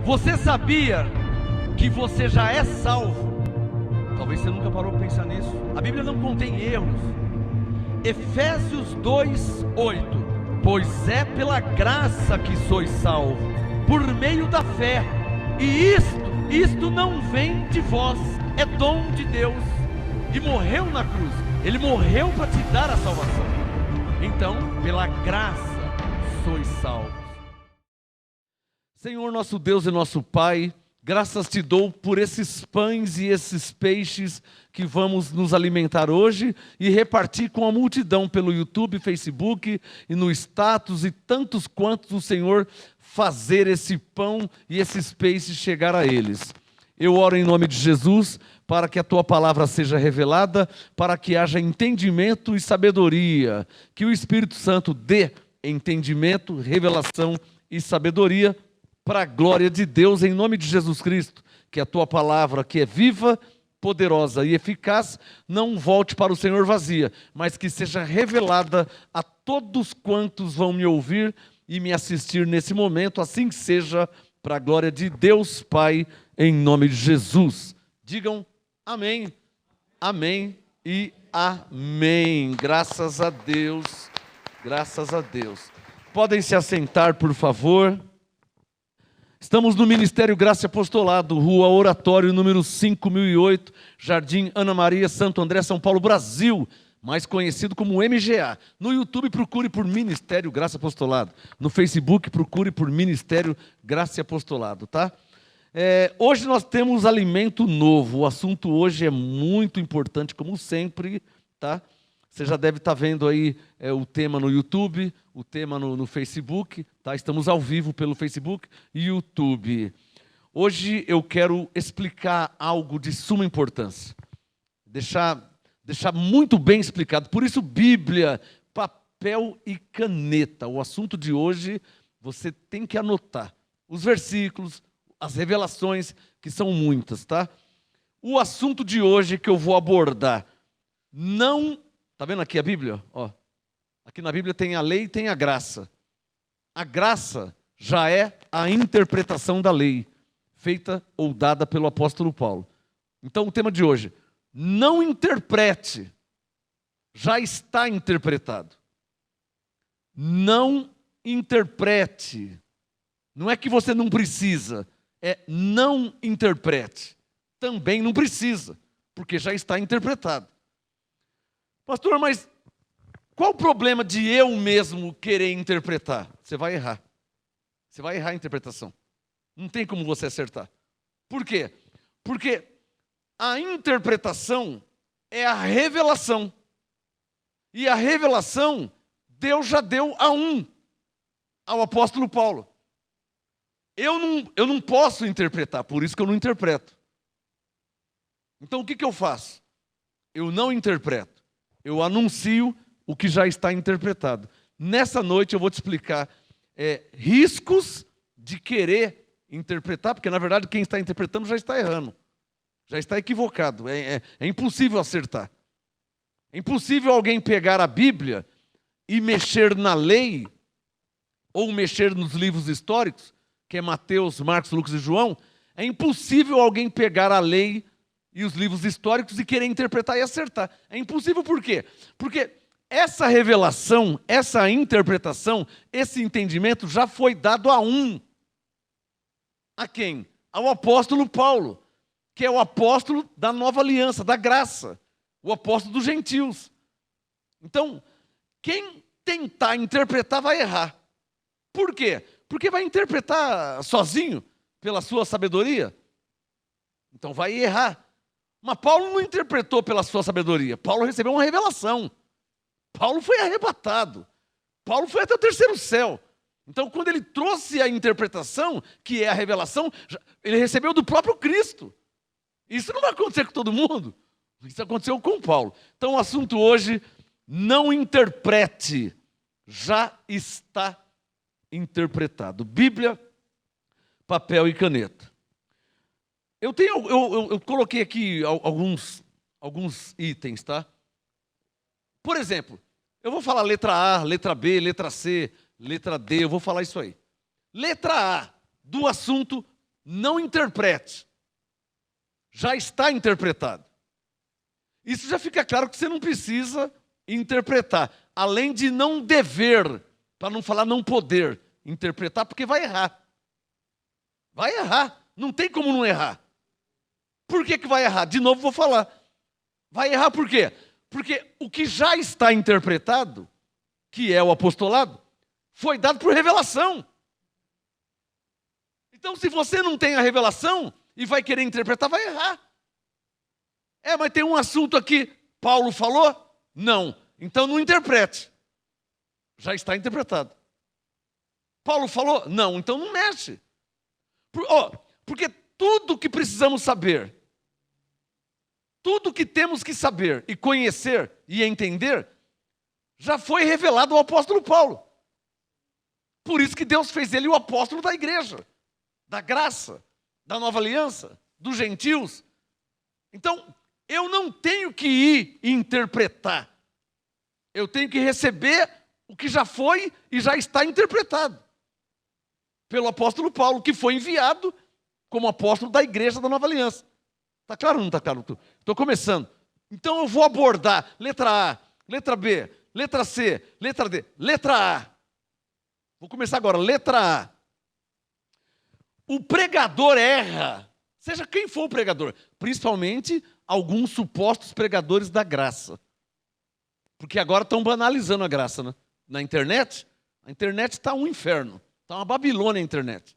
Você sabia que você já é salvo? Talvez você nunca parou para pensar nisso. A Bíblia não contém erros. Efésios 2:8. Pois é pela graça que sois salvos, por meio da fé. E isto não vem de vós, é dom de Deus. E morreu na cruz. Ele morreu para te dar a salvação. Então, pela graça sois salvos. Senhor nosso Deus e nosso Pai, graças te dou por esses pães e esses peixes que vamos nos alimentar hoje e repartir com a multidão pelo YouTube, Facebook e no status e tantos quantos o Senhor fazer esse pão e esses peixes chegar a eles. Eu oro em nome de Jesus para que a tua palavra seja revelada, para que haja entendimento e sabedoria, que o Espírito Santo dê entendimento, revelação e sabedoria para a glória de Deus, em nome de Jesus Cristo, que a tua palavra, que é viva, poderosa e eficaz, não volte para o Senhor vazia, mas que seja revelada a todos quantos vão me ouvir e me assistir nesse momento, assim seja, para a glória de Deus Pai, em nome de Jesus. Digam amém, amém e amém. Graças a Deus, graças a Deus. Podem se assentar, por favor. Estamos no Ministério Graça e Apostolado, Rua Oratório, número 5008, Jardim Ana Maria, Santo André, São Paulo, Brasil, mais conhecido como MGA. No YouTube, procure por Ministério Graça e Apostolado. No Facebook, procure por Ministério Graça e Apostolado, tá? Hoje nós temos alimento novo. O assunto hoje é muito importante, como sempre, tá? Você já deve estar vendo aí o tema no YouTube, o tema no Facebook, tá? Estamos ao vivo pelo Facebook e YouTube. Hoje eu quero explicar algo de suma importância. Deixar muito bem explicado. Por isso, Bíblia, papel e caneta. O assunto de hoje você tem que anotar. Os versículos, as revelações, que são muitas, tá? O assunto de hoje que eu vou abordar, não... Está vendo aqui a Bíblia? Ó, aqui na Bíblia tem a lei e tem a graça. A graça já é a interpretação da lei, feita ou dada pelo apóstolo Paulo. Então o tema de hoje, não interprete, já está interpretado. Não interprete. Não é que você não precisa, é não interprete. Também não precisa, porque já está interpretado. Pastor, mas qual o problema de eu mesmo querer interpretar? Você vai errar. Você vai errar a interpretação. Não tem como você acertar. Por quê? Porque a interpretação é a revelação. E a revelação, Deus já deu ao apóstolo Paulo. Eu não posso interpretar, por isso que eu não interpreto. Então o que eu faço? Eu não interpreto. Eu anuncio o que já está interpretado. Nessa noite eu vou te explicar riscos de querer interpretar, porque na verdade quem está interpretando já está errando. Já está equivocado. É impossível acertar. É impossível alguém pegar a Bíblia e mexer na lei, ou mexer nos livros históricos, que é Mateus, Marcos, Lucas e João. É impossível alguém pegar a lei e os livros históricos e querer interpretar e acertar. É impossível por quê? Porque essa revelação, essa interpretação, esse entendimento já foi dado a quem? Ao apóstolo Paulo, que é o apóstolo da nova aliança, da graça, o apóstolo dos gentios. Então, quem tentar interpretar vai errar. Por quê? Porque vai interpretar sozinho, pela sua sabedoria. Então vai errar. Mas Paulo não interpretou pela sua sabedoria. Paulo recebeu uma revelação. Paulo foi arrebatado. Paulo foi até o terceiro céu. Então, quando ele trouxe a interpretação, que é a revelação, ele recebeu do próprio Cristo. Isso não vai acontecer com todo mundo. Isso aconteceu com Paulo. Então, o assunto hoje, não interprete. Já está interpretado. Bíblia, papel e caneta. Eu coloquei aqui alguns itens, tá? Por exemplo, eu vou falar letra A, letra B, letra C, letra D, eu vou falar isso aí. Letra A do assunto Não interprete. Já está interpretado. Isso já fica claro que você não precisa interpretar. Além de não dever, para não falar não poder, interpretar, porque vai errar. Vai errar. Não tem como não errar. Por que vai errar? De novo vou falar. Vai errar por quê? Porque o que já está interpretado, que é o apostolado, foi dado por revelação. Então, se você não tem a revelação e vai querer interpretar, vai errar. Mas tem um assunto aqui, Paulo falou? Não. Então não interprete. Já está interpretado. Paulo falou? Não. Então não mexe. Porque tudo que precisamos saber, tudo que temos que saber e conhecer e entender, já foi revelado ao apóstolo Paulo. Por isso que Deus fez ele o apóstolo da igreja, da graça, da nova aliança, dos gentios. Então, eu não tenho que ir interpretar. Eu tenho que receber o que já foi e já está interpretado pelo apóstolo Paulo, que foi enviado como apóstolo da igreja da nova aliança. Está claro ou não está claro? Estou começando. Então eu vou abordar letra A, letra B, letra C, letra D, letra A. Vou começar agora, letra A. O pregador erra, seja quem for o pregador, principalmente alguns supostos pregadores da graça. Porque agora estão banalizando a graça, né? Na internet. A internet está um inferno, está uma Babilônia a internet.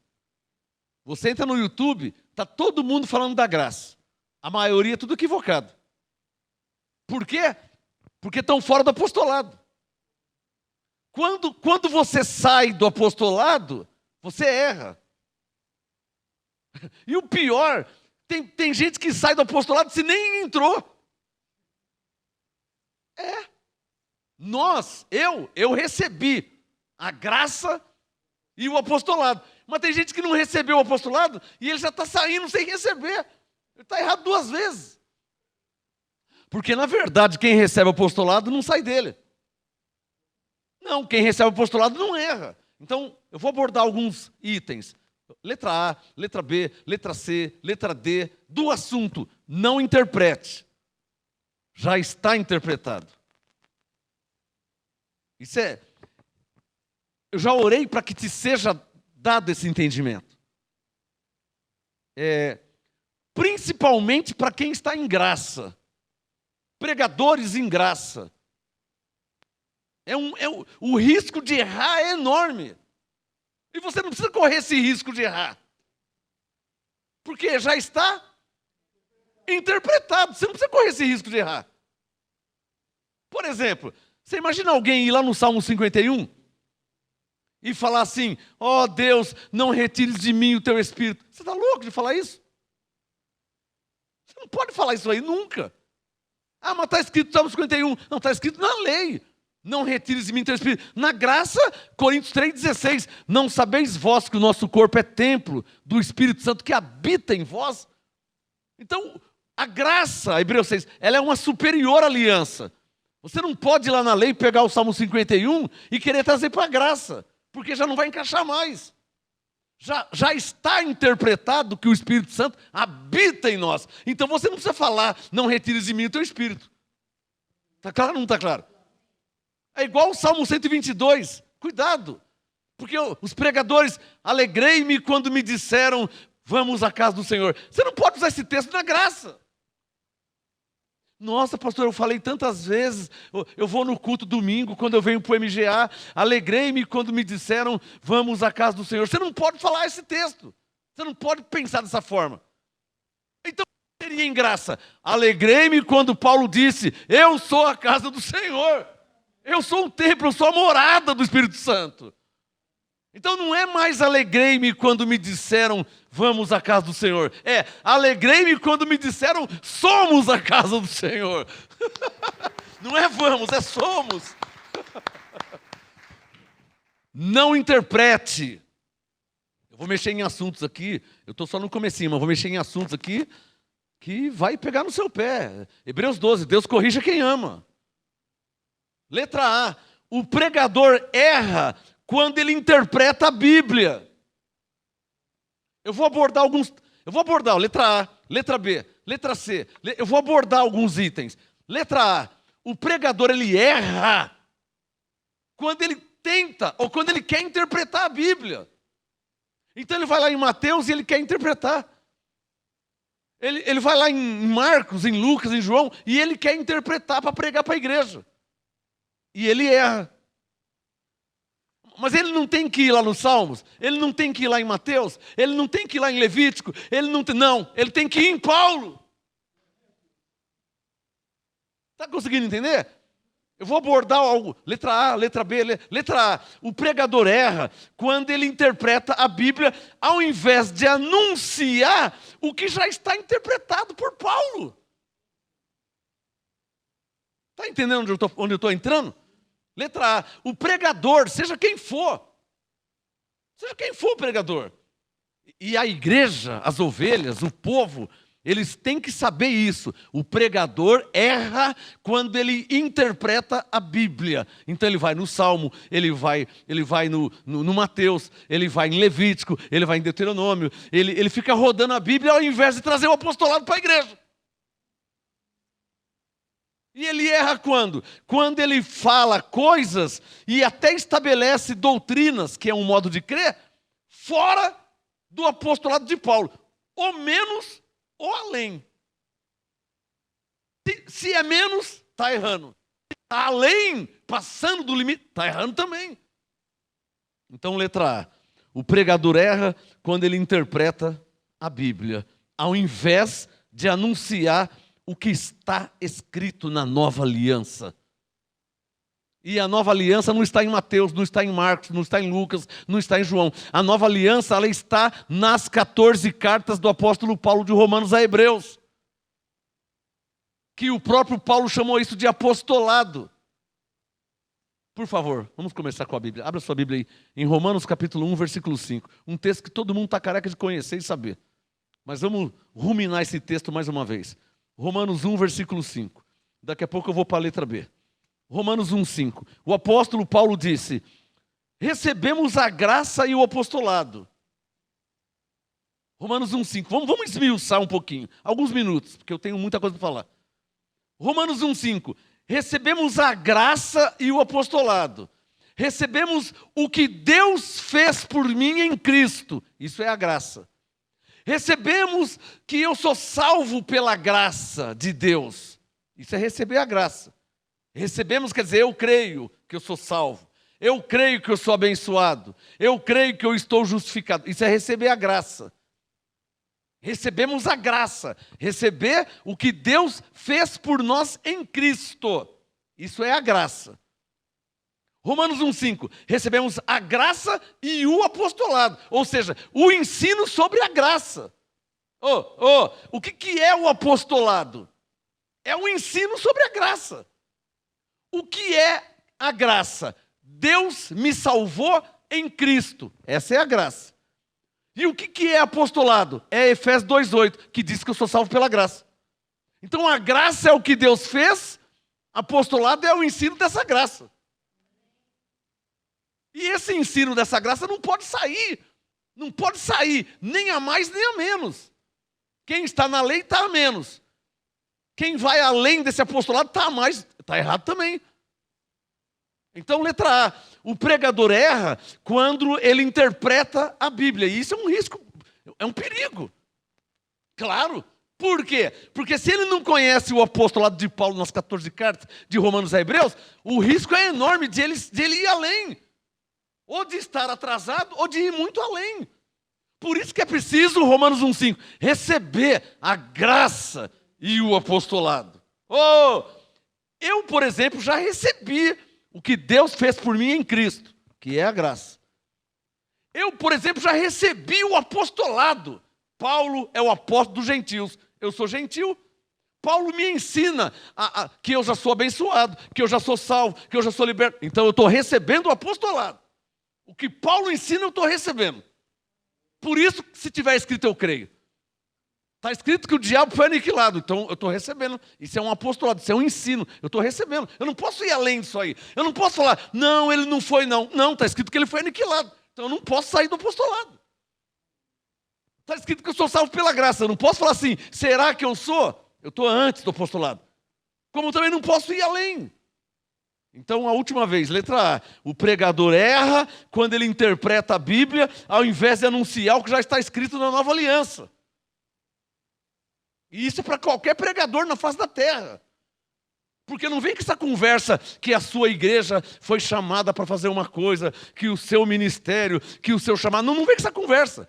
Você entra no YouTube, está todo mundo falando da graça. A maioria tudo equivocado. Por quê? Porque estão fora do apostolado. Quando você sai do apostolado, você erra. E o pior, tem gente que sai do apostolado se nem entrou. Eu recebi a graça e o apostolado. Mas tem gente que não recebeu o apostolado e ele já está saindo sem receber. Ele está errado duas vezes. Porque, na verdade, quem recebe o apostolado não sai dele. Não, quem recebe o apostolado não erra. Então, eu vou abordar alguns itens. Letra A, letra B, letra C, letra D, do assunto. Não interprete. Já está interpretado. Eu já orei para que te seja dado esse entendimento. Principalmente para quem está em graça. Pregadores em graça. O risco de errar é enorme. E você não precisa correr esse risco de errar. Porque já está interpretado. Você não precisa correr esse risco de errar. Por exemplo, você imagina alguém ir lá no Salmo 51 e falar assim: ó Deus, não retires de mim o teu espírito. Você está louco de falar isso? Você não pode falar isso aí nunca. Mas está escrito no Salmo 51. Não, está escrito na lei. Não retires de mim teu espírito. Na graça, Coríntios 3,16. Não sabeis vós que o nosso corpo é templo do Espírito Santo que habita em vós? Então, a graça, Hebreus 6, ela é uma superior aliança. Você não pode ir lá na lei, pegar o Salmo 51 e querer trazer para a graça, porque já não vai encaixar mais. Já está interpretado que o Espírito Santo habita em nós. Então você não precisa falar: não retires de mim o teu espírito. Está claro ou não está claro? É igual o Salmo 122. Cuidado. Porque os pregadores: alegrei-me quando me disseram, vamos à casa do Senhor. Você não pode usar esse texto na graça. Nossa, pastor, eu falei tantas vezes. Eu vou no culto domingo, quando eu venho para o MGA. Alegrei-me quando me disseram, vamos à casa do Senhor. Você não pode falar esse texto. Você não pode pensar dessa forma. Então, seria em graça. Alegrei-me quando Paulo disse, eu sou a casa do Senhor. Eu sou o templo, eu sou a morada do Espírito Santo. Então não é mais alegrei-me quando me disseram, vamos à casa do Senhor. Alegrei-me quando me disseram, somos a casa do Senhor. Não é vamos, é somos. Não interprete. Eu vou mexer em assuntos aqui, eu estou só no comecinho, mas vou mexer em assuntos aqui que vai pegar no seu pé. Hebreus 12, Deus corrija quem ama. Letra A, o pregador erra quando ele interpreta a Bíblia. Eu vou abordar ó, letra A, letra B, letra C. Eu vou abordar alguns itens. Letra A, o pregador ele erra quando ele tenta ou quando ele quer interpretar a Bíblia. Então ele vai lá em Mateus e ele quer interpretar. Ele vai lá em Marcos, em Lucas, em João, e ele quer interpretar para pregar para a igreja. E ele erra. Mas ele não tem que ir lá nos Salmos, ele não tem que ir lá em Mateus, ele não tem que ir lá em Levítico, ele tem que ir em Paulo. Está conseguindo entender? Eu vou abordar algo, letra A, letra B, letra A. O pregador erra quando ele interpreta a Bíblia ao invés de anunciar o que já está interpretado por Paulo. Está entendendo onde eu estou entrando? Letra A, o pregador, seja quem for o pregador. E a igreja, as ovelhas, o povo, eles têm que saber isso. O pregador erra quando ele interpreta a Bíblia. Então ele vai no Salmo, ele vai no Mateus, ele vai em Levítico, ele vai em Deuteronômio, ele fica rodando a Bíblia ao invés de trazer o apostolado para a igreja. E ele erra quando? Quando ele fala coisas e até estabelece doutrinas, que é um modo de crer, fora do apostolado de Paulo. Ou menos, ou além. Se é menos, está errando. Se está além, passando do limite, está errando também. Então, letra A. O pregador erra quando ele interpreta a Bíblia, ao invés de anunciar o que está escrito na nova aliança. E a nova aliança não está em Mateus, não está em Marcos, não está em Lucas, não está em João. A nova aliança, ela está nas 14 cartas do apóstolo Paulo de Romanos a Hebreus. Que o próprio Paulo chamou isso de apostolado. Por favor, vamos começar com a Bíblia. Abra sua Bíblia aí, em Romanos capítulo 1, versículo 5. Um texto que todo mundo está careca de conhecer e saber. Mas vamos ruminar esse texto mais uma vez. Romanos 1, versículo 5. Daqui a pouco eu vou para a letra B. Romanos 1, 5. O apóstolo Paulo disse: recebemos a graça e o apostolado. Romanos 1, 5. Vamos esmiuçar um pouquinho. Alguns minutos, porque eu tenho muita coisa para falar. Romanos 1, 5. Recebemos a graça e o apostolado. Recebemos o que Deus fez por mim em Cristo. Isso é a graça. Recebemos que eu sou salvo pela graça de Deus. Isso é receber a graça. Recebemos quer dizer, eu creio que eu sou salvo. Eu creio que eu sou abençoado. Eu creio que eu estou justificado. Isso é receber a graça. Recebemos a graça. Receber o que Deus fez por nós em Cristo. Isso é a graça. Romanos 1,5, recebemos a graça e o apostolado, ou seja, o ensino sobre a graça. O que é o apostolado? É o ensino sobre a graça. O que é a graça? Deus me salvou em Cristo, essa é a graça. E o que é apostolado? É Efésios 2,8, que diz que eu sou salvo pela graça. Então a graça é o que Deus fez, apostolado é o ensino dessa graça. E esse ensino dessa graça não pode sair nem a mais nem a menos. Quem está na lei está a menos. Quem vai além desse apostolado está a mais, está errado também. Então, letra A, o pregador erra quando ele interpreta a Bíblia. E isso é um risco, é um perigo. Claro. Por quê? Porque se ele não conhece o apostolado de Paulo nas 14 cartas de Romanos a Hebreus, o risco é enorme de ele ir além. Ou de estar atrasado, ou de ir muito além. Por isso que é preciso, Romanos 1,5, receber a graça e o apostolado. Eu, por exemplo, já recebi o que Deus fez por mim em Cristo, que é a graça. Eu, por exemplo, já recebi o apostolado. Paulo é o apóstolo dos gentios. Eu sou gentil. Paulo me ensina que eu já sou abençoado, que eu já sou salvo, que eu já sou liberto. Então eu estou recebendo o apostolado. O que Paulo ensina, eu estou recebendo. Por isso, se tiver escrito, eu creio. Está escrito que o diabo foi aniquilado, então eu estou recebendo. Isso é um apostolado, isso é um ensino. Eu estou recebendo. Eu não posso ir além disso aí. Eu não posso falar, não, ele não foi, não. Não, está escrito que ele foi aniquilado. Então eu não posso sair do apostolado. Está escrito que eu sou salvo pela graça. Eu não posso falar assim, será que eu sou? Eu estou antes do apostolado. Como também não posso ir além. Então, a última vez, letra A. O pregador erra quando ele interpreta a Bíblia, ao invés de anunciar o que já está escrito na Nova Aliança. E isso é para qualquer pregador na face da terra. Porque não vem com essa conversa que a sua igreja foi chamada para fazer uma coisa, que o seu ministério, que o seu chamado... Não vem com essa conversa.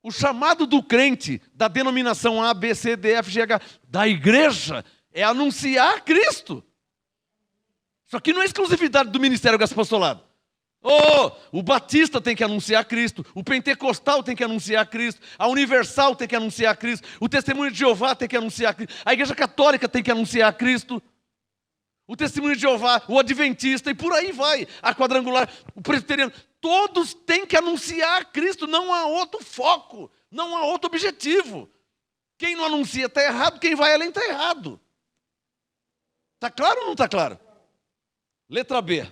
O chamado do crente, da denominação A, B, C, D, F, G, H, da igreja, é anunciar Cristo. Isso aqui não é exclusividade do ministério do apostolado. O batista tem que anunciar Cristo, o pentecostal tem que anunciar Cristo, a universal tem que anunciar Cristo, o testemunho de Jeová tem que anunciar Cristo, a igreja católica tem que anunciar Cristo, o testemunho de Jeová, o adventista, e por aí vai, a quadrangular, o presbiteriano, todos têm que anunciar Cristo, não há outro foco, não há outro objetivo. Quem não anuncia está errado, quem vai além está errado. Está claro ou não está claro? Letra B.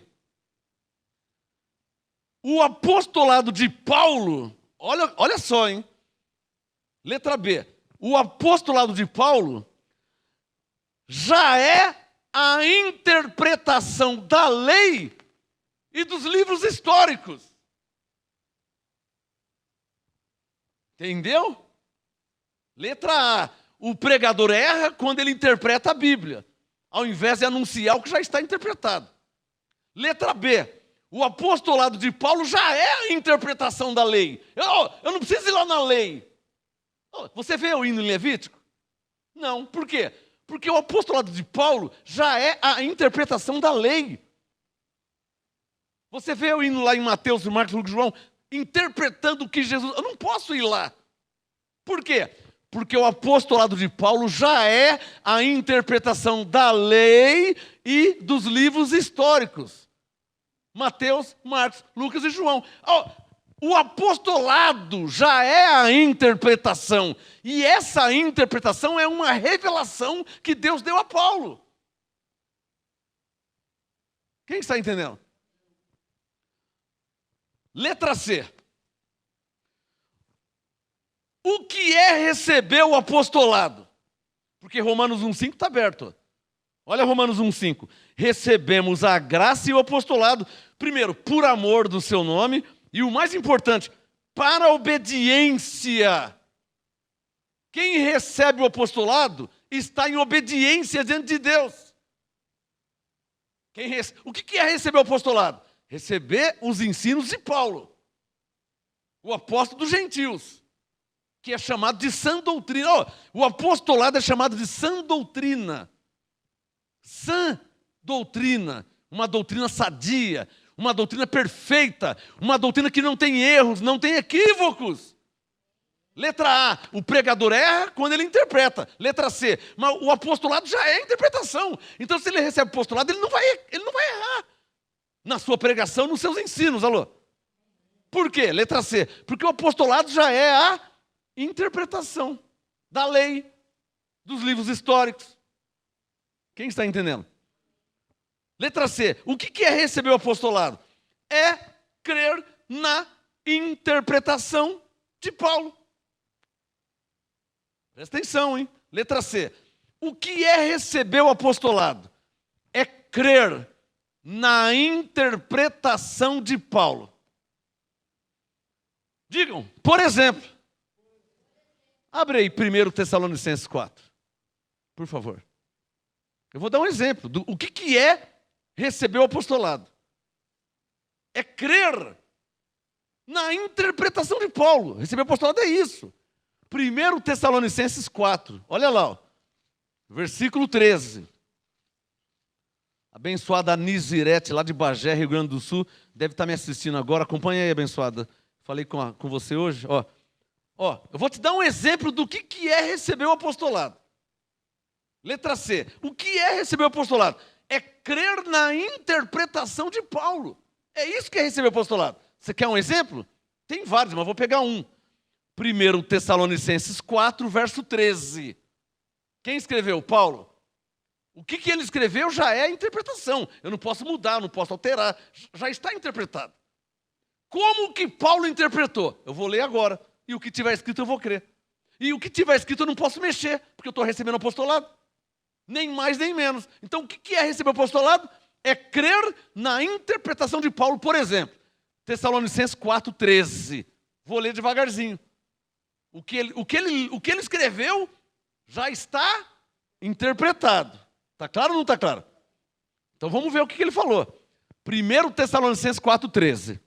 O apostolado de Paulo, olha só, hein? Letra B. O apostolado de Paulo já é a interpretação da lei e dos livros históricos. Entendeu? Letra A. O pregador erra quando ele interpreta a Bíblia, ao invés de anunciar o que já está interpretado. Letra B. O apostolado de Paulo já é a interpretação da lei. Eu não preciso ir lá na lei. Você vê o hino em Levítico? Não. Por quê? Porque o apostolado de Paulo já é a interpretação da lei. Você vê o hino lá em Mateus, Marcos, Lucas, João, interpretando o que Jesus... Eu não posso ir lá. Por quê? Porque o apostolado de Paulo já é a interpretação da lei e dos livros históricos. Mateus, Marcos, Lucas e João. O apostolado já é a interpretação. E essa interpretação é uma revelação que Deus deu a Paulo. Quem está entendendo? Letra C. O que é receber o apostolado? Porque Romanos 1,5 está aberto. Olha Romanos 1,5. Recebemos a graça e o apostolado, primeiro, por amor do seu nome, e o mais importante, para a obediência. Quem recebe o apostolado está em obediência diante de Deus. O que é receber o apostolado? Receber os ensinos de Paulo, o apóstolo dos gentios, que é chamado de sã doutrina. O apostolado é chamado de sã doutrina. Sã doutrina, uma doutrina sadia, uma doutrina perfeita, uma doutrina que não tem erros, não tem equívocos. Letra A, o pregador erra quando ele interpreta. Letra C, mas o apostolado já é interpretação. Então, se ele recebe o apostolado, ele não vai errar na sua pregação, nos seus ensinos. Alô? Por quê? Letra C, porque o apostolado já é a interpretação da lei, dos livros históricos. Quem está entendendo? Letra C. O que é receber o apostolado? É crer na interpretação de Paulo. Presta atenção, hein? Letra C. O que é receber o apostolado? É crer na interpretação de Paulo. Digam, por exemplo, abre aí 1 Tessalonicenses 4, por favor. Eu vou dar um exemplo do o que é receber o apostolado. É crer na interpretação de Paulo. Receber o apostolado é isso. 1 Tessalonicenses 4, olha lá, ó, versículo 13. Abençoada Anizirete, lá de Bagé, Rio Grande do Sul, deve estar me assistindo agora. Acompanha aí, abençoada. Falei com você hoje. Eu vou te dar um exemplo do que é receber o apostolado. Letra C. O que é receber o apostolado? É crer na interpretação de Paulo. É isso que é receber o apostolado. Você quer um exemplo? Tem vários, mas vou pegar um. 1 Tessalonicenses 4, verso 13. Quem escreveu? Paulo. O que ele escreveu já é a interpretação. Eu não posso mudar, não posso alterar. Já está interpretado. Como que Paulo interpretou? Eu vou ler agora. E o que tiver escrito eu vou crer. E o que tiver escrito eu não posso mexer, porque eu estou recebendo apostolado. Nem mais nem menos. Então o que é receber apostolado? É crer na interpretação de Paulo, por exemplo. Tessalonicenses 4,13. Vou ler devagarzinho. O que ele escreveu já está interpretado. Está claro ou não está claro? Então vamos ver o que ele falou. 1 Tessalonicenses 4,13.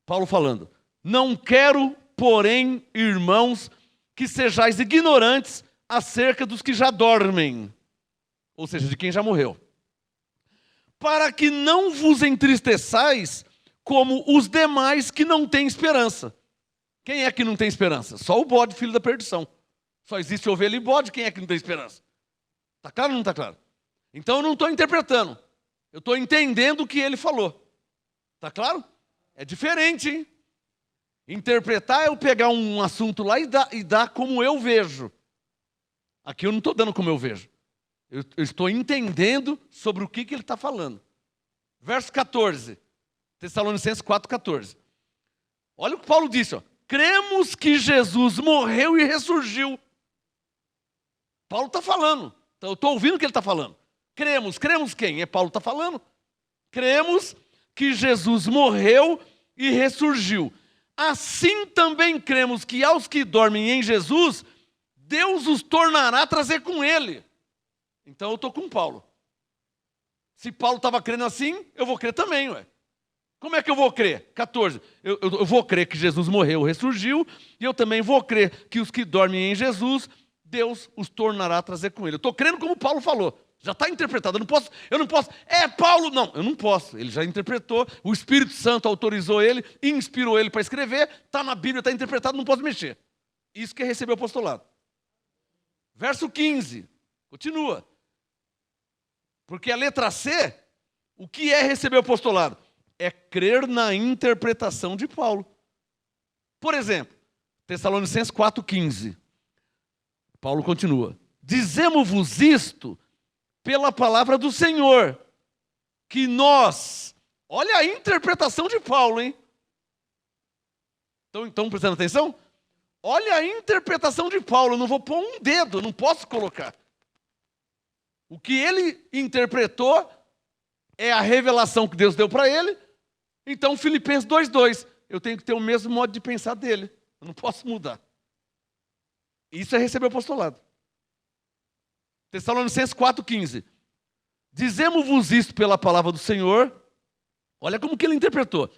Paulo falando: não quero, porém, irmãos, que sejais ignorantes acerca dos que já dormem, ou seja, de quem já morreu, para que não vos entristeçais como os demais que não têm esperança. Quem é que não tem esperança? Só o bode, filho da perdição. Só existe ovelha e bode, quem é que não tem esperança? Está claro ou não está claro? Então eu não estou interpretando, eu estou entendendo o que ele falou. Está claro? É diferente, hein? Interpretar é eu pegar um assunto lá e dar como eu vejo. Aqui eu não estou dando como eu vejo. Eu estou entendendo sobre o que ele está falando. Verso 14. Tessalonicenses 4,14. Olha o que Paulo disse. Ó. Cremos que Jesus morreu e ressurgiu. Paulo está falando. Então, eu estou ouvindo o que ele está falando. Cremos quem? Paulo está falando. Cremos que Jesus morreu e ressurgiu. Assim também cremos que aos que dormem em Jesus, Deus os tornará a trazer com ele. Então eu estou com Paulo. Se Paulo estava crendo assim, eu vou crer também, ué. Como é que eu vou crer? 14. Eu vou crer que Jesus morreu, ressurgiu, e eu também vou crer que os que dormem em Jesus, Deus os tornará a trazer com ele. Eu estou crendo como Paulo falou. Já está interpretado. Eu não posso. Paulo. Não, eu não posso. Ele já interpretou. O Espírito Santo autorizou ele, inspirou ele para escrever. Está na Bíblia, está interpretado, não posso mexer. Isso que é receber o apostolado. Verso 15. Continua. Porque a letra C, o que é receber o apostolado? É crer na interpretação de Paulo. Por exemplo, Tessalonicenses 4,15. Paulo continua. Dizemos-vos isto pela palavra do Senhor, que nós... Olha a interpretação de Paulo, hein? Estão prestando atenção? Olha a interpretação de Paulo, eu não vou pôr um dedo, não posso colocar. O que ele interpretou é a revelação que Deus deu para ele. Então, Filipenses 2,2, eu tenho que ter o mesmo modo de pensar dele. Eu não posso mudar. Isso é receber o apostolado. Tessalonicenses 4,15. Dizemos-vos isto pela palavra do Senhor. Olha como que ele interpretou.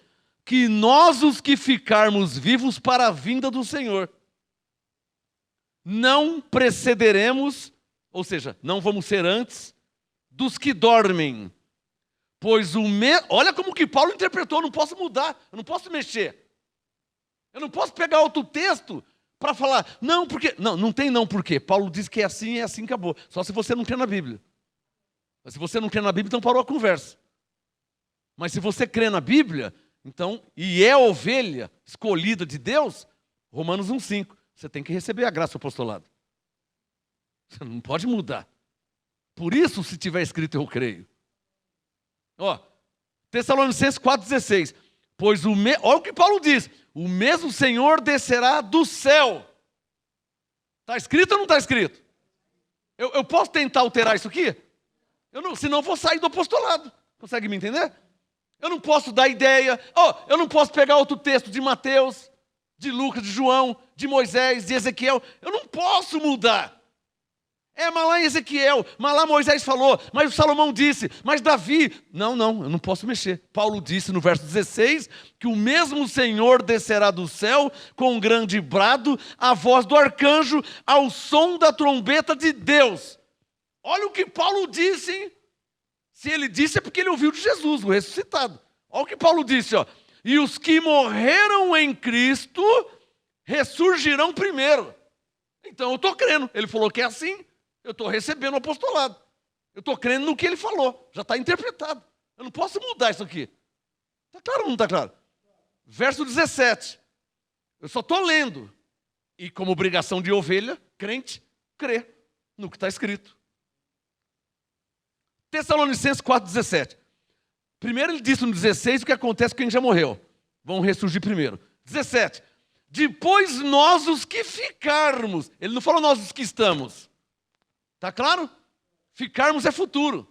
Que nós os que ficarmos vivos para a vinda do Senhor, não precederemos, ou seja, não vamos ser antes dos que dormem. Pois olha como que Paulo interpretou, eu não posso mudar, eu não posso mexer. Eu não posso pegar outro texto para falar, não, porque... Não tem não porque. Paulo diz que é assim e acabou. Só se você não crê na Bíblia. Mas se você não crê na Bíblia, então parou a conversa. Mas se você crê na Bíblia, então, e é ovelha escolhida de Deus, Romanos 1,5, você tem que receber a graça do apostolado. Você não pode mudar. Por isso, se tiver escrito, eu creio. Ó, Tessalonicenses 4,16. Pois olha o que Paulo diz. O mesmo Senhor descerá do céu. Está escrito ou não está escrito? Eu posso tentar alterar isso aqui? Senão eu vou sair do apostolado. Consegue me entender? Eu não posso dar ideia. Eu não posso pegar outro texto de Mateus, de Lucas, de João, de Moisés, de Ezequiel. Eu não posso mudar. Mas lá em Ezequiel, mas lá Moisés falou, mas o Salomão disse, mas Davi... Não, eu não posso mexer. Paulo disse no verso 16, que o mesmo Senhor descerá do céu com um grande brado, a voz do arcanjo, ao som da trombeta de Deus. Olha o que Paulo disse, hein? Se ele disse é porque ele ouviu de Jesus, o ressuscitado. Olha o que Paulo disse, ó. E os que morreram em Cristo ressurgirão primeiro. Então eu estou crendo. Ele falou que é assim. Eu estou recebendo o apostolado. Eu estou crendo no que ele falou. Já está interpretado. Eu não posso mudar isso aqui. Está claro ou não está claro? Verso 17. Eu só estou lendo. E como obrigação de ovelha, crente, crê no que está escrito. Tessalonicenses 4,17. Primeiro ele disse no 16 o que acontece com quem já morreu. Vão ressurgir primeiro. 17. depois nós os que ficarmos. Ele não falou nós os que estamos. Tá claro? Ficarmos é futuro.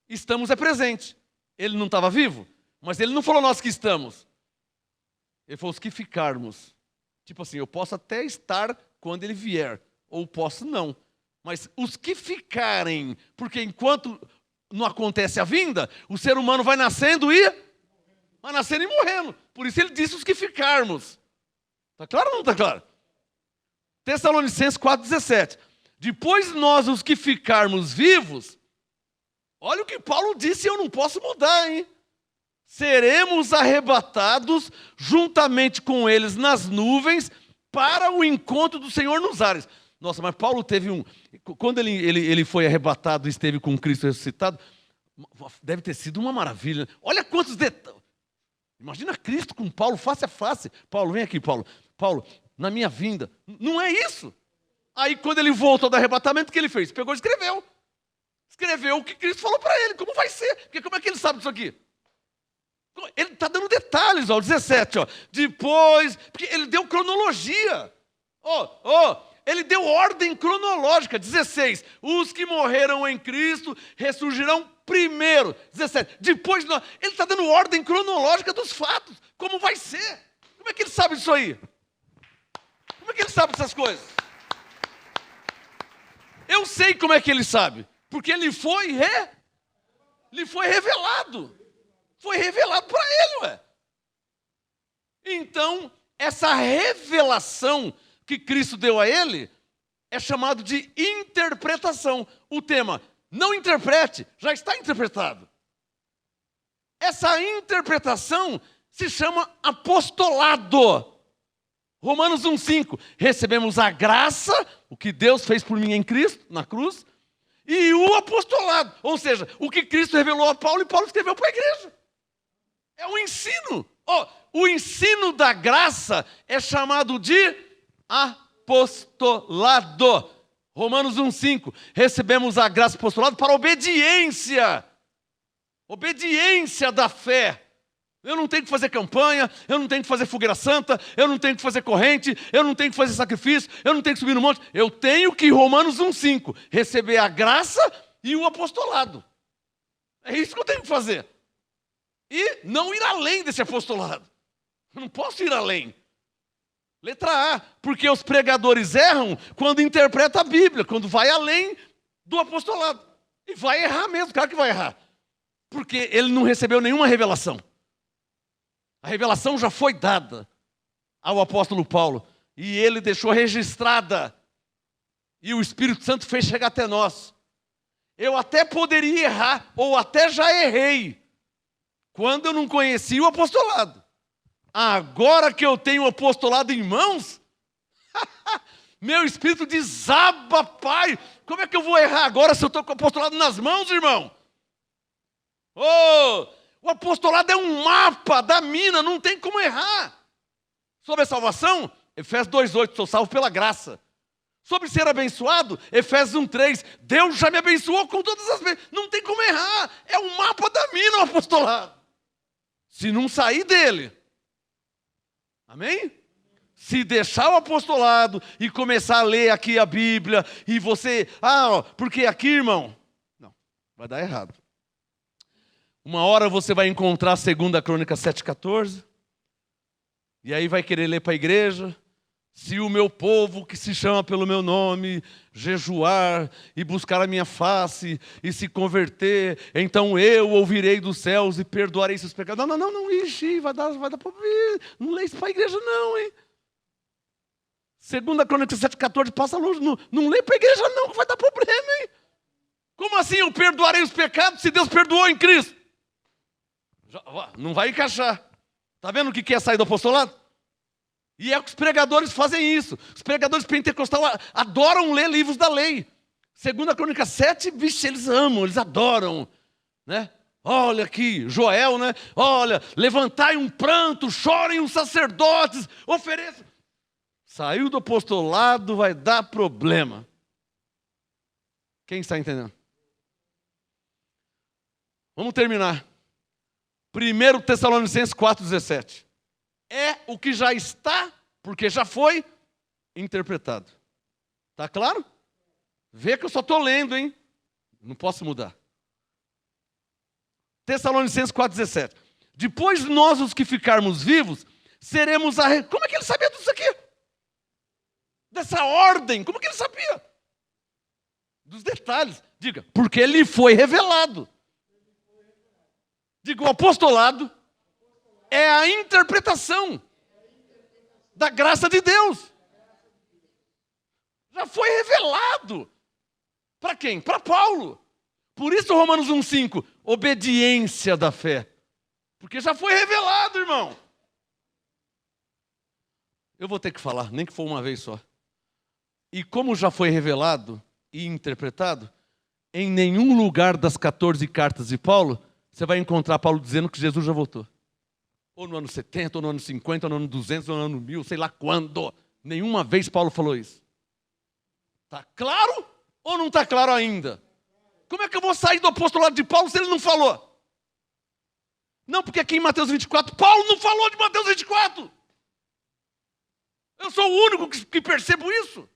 Estamos é presente. Ele não estava vivo, mas ele não falou nós que estamos. Ele falou os que ficarmos. Tipo assim, eu posso até estar quando ele vier, ou posso não. Mas os que ficarem, porque enquanto não acontece a vinda, o ser humano vai nascendo e morrendo. Por isso ele disse os que ficarmos. Está claro ou não está claro? Tessalonicenses 4,17. Depois nós, os que ficarmos vivos, olha o que Paulo disse e eu não posso mudar, hein? Seremos arrebatados juntamente com eles nas nuvens para o encontro do Senhor nos ares. Nossa, mas Paulo teve quando ele foi arrebatado e esteve com Cristo ressuscitado, deve ter sido uma maravilha. Olha quantos detalhes. Imagina Cristo com Paulo face a face. Paulo, vem aqui, Paulo. Paulo, na minha vinda. Não é isso. Aí quando ele voltou do arrebatamento, o que ele fez? Pegou e escreveu. Escreveu o que Cristo falou para ele. Como vai ser? Porque como é que ele sabe disso aqui? Ele está dando detalhes, ó, 17, ó. Depois, porque ele deu cronologia. Ele deu ordem cronológica, 16. Os que morreram em Cristo ressurgirão primeiro, 17. Depois, ele está dando ordem cronológica dos fatos. Como vai ser? Como é que ele sabe disso aí? Como é que ele sabe dessas coisas? Eu sei como é que ele sabe. Porque lhe foi revelado. Foi revelado para ele, ué. Então, essa revelação que Cristo deu a ele é chamado de interpretação. O tema, não interprete, já está interpretado. Essa interpretação se chama apostolado. Romanos 1,5. Recebemos a graça, o que Deus fez por mim em Cristo, na cruz, e o apostolado. Ou seja, o que Cristo revelou a Paulo e Paulo escreveu para a igreja. É o ensino. O ensino da graça é chamado de apostolado. Romanos 1,5. Recebemos a graça apostolado para obediência. Obediência da fé. Eu não tenho que fazer campanha, eu não tenho que fazer fogueira santa, eu não tenho que fazer corrente, eu não tenho que fazer sacrifício, eu não tenho que subir no monte. Eu tenho que, Romanos 1,5, receber a graça e o apostolado. É isso que eu tenho que fazer. E não ir além desse apostolado. Eu não posso ir além. Letra A, porque os pregadores erram quando interpretam a Bíblia, quando vai além do apostolado. E vai errar mesmo, claro que vai errar. Porque ele não recebeu nenhuma revelação. A revelação já foi dada ao apóstolo Paulo. E ele deixou registrada. E o Espírito Santo fez chegar até nós. Eu até poderia errar, ou até já errei, quando eu não conhecia o apostolado. Agora que eu tenho o apostolado em mãos, meu espírito desaba, pai. Como é que eu vou errar agora se eu estou com o apostolado nas mãos, irmão? O apostolado é um mapa da mina, não tem como errar. Sobre a salvação, Efésios 2,8, sou salvo pela graça. Sobre ser abençoado, Efésios 1,3, Deus já me abençoou com todas as bênçãos. Não tem como errar, é um mapa da mina o apostolado. Se não sair dele, amém? Se deixar o apostolado e começar a ler aqui a Bíblia, e você, porque aqui, irmão, não, vai dar errado. Uma hora você vai encontrar 2 Crônicas 7,14, e aí vai querer ler para a igreja. Se o meu povo, que se chama pelo meu nome, jejuar e buscar a minha face e se converter, então eu ouvirei dos céus e perdoarei seus pecados. Não, ixi, vai dar problema. Não lê isso para a igreja não, hein? 2 Crônicas 7,14, passa longe. Não lê para a igreja não, que vai dar problema, hein? Como assim eu perdoarei os pecados se Deus perdoou em Cristo? Não vai encaixar. Está vendo o que é sair do apostolado? E é que os pregadores fazem isso. Os pregadores pentecostais adoram ler livros da lei. 2 Crônicas 7, vixe, eles amam, eles adoram. Né? Olha aqui, Joel, né? Olha, levantai um pranto, chorem os sacerdotes, ofereçam. Saiu do apostolado, vai dar problema. Quem está entendendo? Vamos terminar. 1 Tessalonicenses 4,17. É o que já está porque já foi interpretado. Tá claro? Vê que eu só estou lendo, hein? Não posso mudar. Tessalonicenses 4,17. Depois nós, os que ficarmos vivos, seremos Como é que ele sabia disso aqui? Dessa ordem, como é que ele sabia? Dos detalhes. Diga, porque ele foi revelado. Diga, o apostolado é a interpretação da graça de Deus. Já foi revelado. Para quem? Para Paulo. Por isso Romanos 1,5, obediência da fé. Porque já foi revelado, irmão. Eu vou ter que falar, nem que for uma vez só. E como já foi revelado e interpretado, em nenhum lugar das 14 cartas de Paulo, você vai encontrar Paulo dizendo que Jesus já voltou. Ou no ano 70, ou no ano 50, ou no ano 200, ou no ano 1000, sei lá quando. Nenhuma vez Paulo falou isso. Está claro ou não está claro ainda? Como é que eu vou sair do apostolado de Paulo se ele não falou? Não, porque aqui em Mateus 24, Paulo não falou de Mateus 24. Eu sou o único que percebo isso.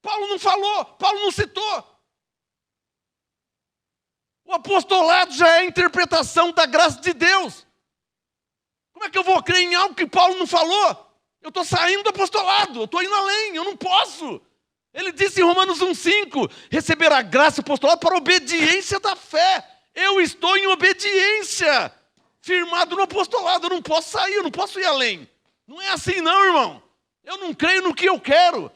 Paulo não falou, Paulo não citou. O apostolado já é a interpretação da graça de Deus. Como é que eu vou crer em algo que Paulo não falou? Eu estou saindo do apostolado, eu estou indo além, eu não posso. Ele disse em Romanos 1,5, receber a graça apostolada para a obediência da fé. Eu estou em obediência, firmado no apostolado, eu não posso sair, eu não posso ir além. Não é assim não, irmão. Eu não creio no que eu quero.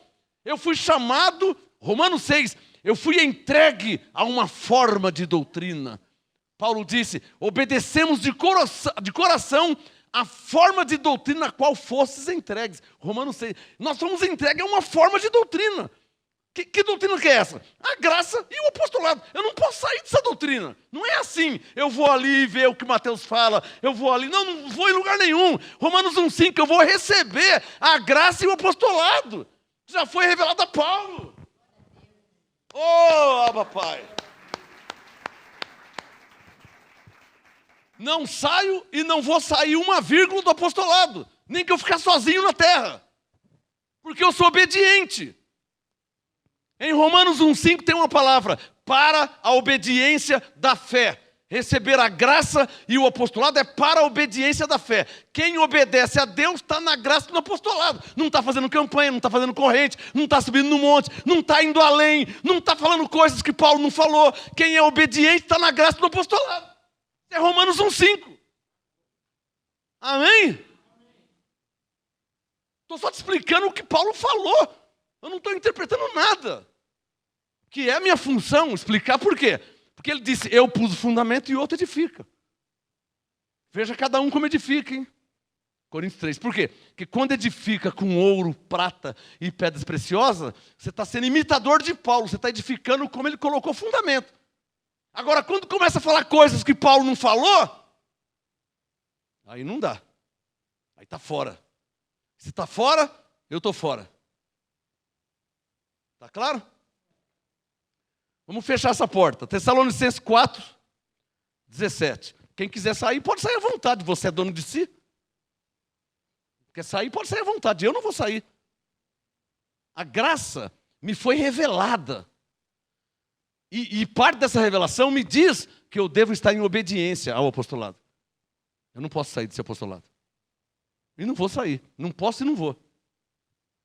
Eu fui chamado, Romanos 6, eu fui entregue a uma forma de doutrina. Paulo disse, obedecemos de coração a forma de doutrina a qual fostes entregues. Romanos 6, nós somos entregues a uma forma de doutrina. Que doutrina que é essa? A graça e o apostolado. Eu não posso sair dessa doutrina. Não é assim, eu vou ali ver o que Mateus fala, eu vou ali. Não vou em lugar nenhum. Romanos 1,5, eu vou receber a graça e o apostolado. Já foi revelado a Paulo. Oh, papai. Não saio e não vou sair uma vírgula do apostolado. Nem que eu ficar sozinho na terra. Porque eu sou obediente. Em Romanos 1,5 tem uma palavra, para a obediência da fé. Receber a graça e o apostolado é para a obediência da fé. Quem obedece a Deus está na graça e no apostolado. Não está fazendo campanha, não está fazendo corrente, não está subindo no monte, não está indo além, não está falando coisas que Paulo não falou. Quem é obediente está na graça e no apostolado. É Romanos 1,5. Amém? Estou só te explicando o que Paulo falou. Eu não estou interpretando nada. Que é a minha função explicar por quê. Porque ele disse, eu pus o fundamento e outro edifica. Veja cada um como edifica, hein? Coríntios 3. Por quê? Porque quando edifica com ouro, prata e pedras preciosas, você está sendo imitador de Paulo. Você está edificando como ele colocou o fundamento. Agora, quando começa a falar coisas que Paulo não falou, aí não dá. Aí está fora. Se está fora, eu estou fora. Está claro? Vamos fechar essa porta. Tessalonicenses 4, 17. Quem quiser sair, pode sair à vontade. Você é dono de si? Quer sair, pode sair à vontade. Eu não vou sair. A graça me foi revelada. E parte dessa revelação me diz que eu devo estar em obediência ao apostolado. Eu não posso sair desse apostolado. E não vou sair. Não posso e não vou.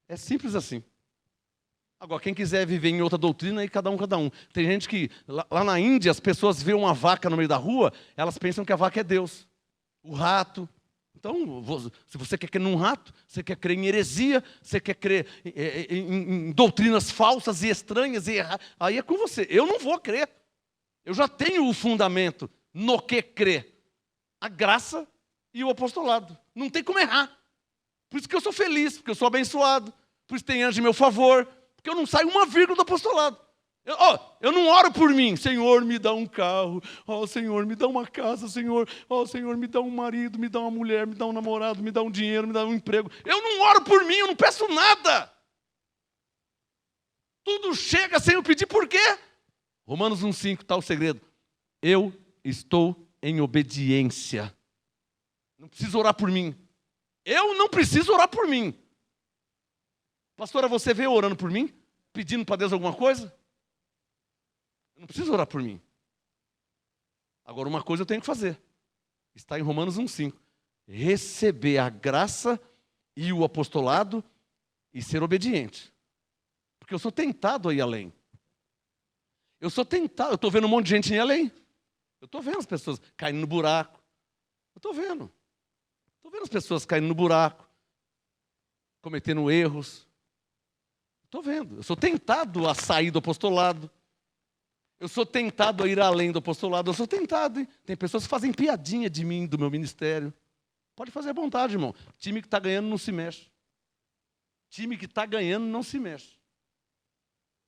É simples assim. Agora, quem quiser viver em outra doutrina, aí cada um. Tem gente que, lá na Índia, as pessoas veem uma vaca no meio da rua, elas pensam que a vaca é Deus. O rato. Então, se você quer crer num rato, você quer crer em heresia, você quer crer em doutrinas falsas e estranhas, aí é com você. Eu não vou crer. Eu já tenho o fundamento no que crer. A graça e o apostolado. Não tem como errar. Por isso que eu sou feliz, porque eu sou abençoado. Por isso tem anjo em meu favor. Porque eu não saio uma vírgula do apostolado. Eu não oro por mim. Senhor, me dá um carro. Senhor, me dá uma casa, Senhor. Senhor, me dá um marido, me dá uma mulher, me dá um namorado, me dá um dinheiro, me dá um emprego. Eu não oro por mim, eu não peço nada. Tudo chega sem eu pedir, por quê? Romanos 1,5 está o segredo. Eu estou em obediência. Não preciso orar por mim. Eu não preciso orar por mim. Pastora, você veio orando por mim? Pedindo para Deus alguma coisa? Eu não preciso orar por mim. Agora, uma coisa eu tenho que fazer. Está em Romanos 1,5. Receber a graça e o apostolado e ser obediente. Porque eu sou tentado a ir além. Eu sou tentado. Eu estou vendo um monte de gente ir além. Eu estou vendo as pessoas caindo no buraco. Eu estou vendo. Estou vendo as pessoas caindo no buraco. Cometendo erros. Estou vendo. Eu sou tentado a sair do apostolado. Eu sou tentado a ir além do apostolado. Eu sou tentado, hein? Tem pessoas que fazem piadinha de mim, do meu ministério. Pode fazer à vontade, irmão. Time que está ganhando não se mexe. Time que está ganhando não se mexe.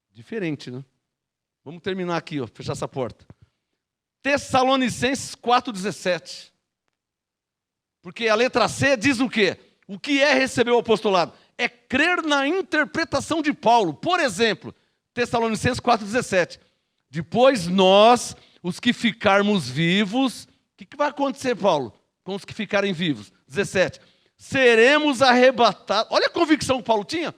Diferente, né? Vamos terminar aqui, ó, fechar essa porta. Tessalonicenses 4,17. Porque a letra C diz o quê? O que é receber o apostolado? É crer na interpretação de Paulo. Por exemplo, Tessalonicenses 4,17. Depois nós, os que ficarmos vivos, o que vai acontecer, Paulo, com os que ficarem vivos? 17. Seremos arrebatados. Olha a convicção que Paulo tinha.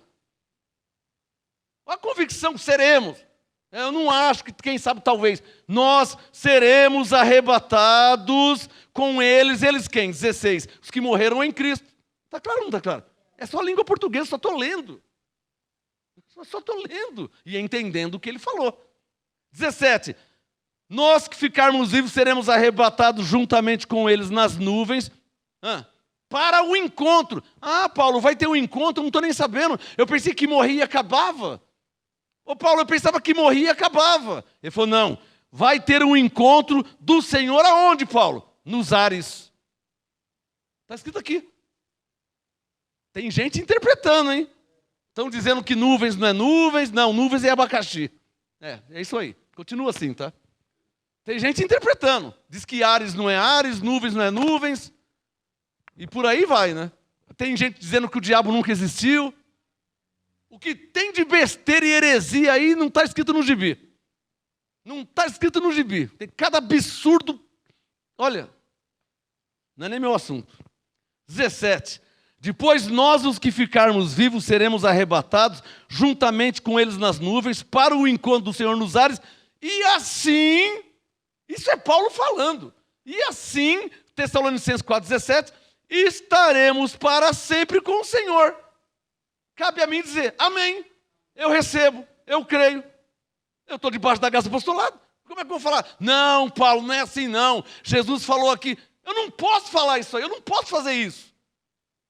Olha a convicção que seremos. Eu não acho que, quem sabe, talvez. Nós seremos arrebatados com eles. Eles quem? 16. Os que morreram em Cristo. Está claro ou não está claro? É só língua portuguesa, só estou lendo. Só estou lendo e entendendo o que ele falou. 17. Nós que ficarmos vivos seremos arrebatados juntamente com eles nas nuvens para o encontro. Ah, Paulo, vai ter um encontro? Não estou nem sabendo. Eu pensei que morria e acabava. Ô Paulo, eu pensava que morria e acabava. Ele falou, não. Vai ter um encontro do Senhor aonde, Paulo? Nos ares. Está escrito aqui. Tem gente interpretando, hein? Estão dizendo que nuvens não é nuvens. Não, nuvens é abacaxi. É isso aí. Continua assim, tá? Tem gente interpretando. Diz que ares não é ares, nuvens não é nuvens. E por aí vai, né? Tem gente dizendo que o diabo nunca existiu. O que tem de besteira e heresia aí não está escrito no gibi. Não está escrito no gibi. Tem cada absurdo. Olha, não é nem meu assunto. 17. Depois nós, os que ficarmos vivos, seremos arrebatados, juntamente com eles nas nuvens, para o encontro do Senhor nos ares, e assim, isso é Paulo falando, e assim, Tessalonicenses 4,17, estaremos para sempre com o Senhor. Cabe a mim dizer, amém, eu recebo, eu creio, eu estou debaixo da graça do apostolado. Como é que eu vou falar? Não, Paulo, não é assim não, Jesus falou aqui, eu não posso falar isso aí, eu não posso fazer isso.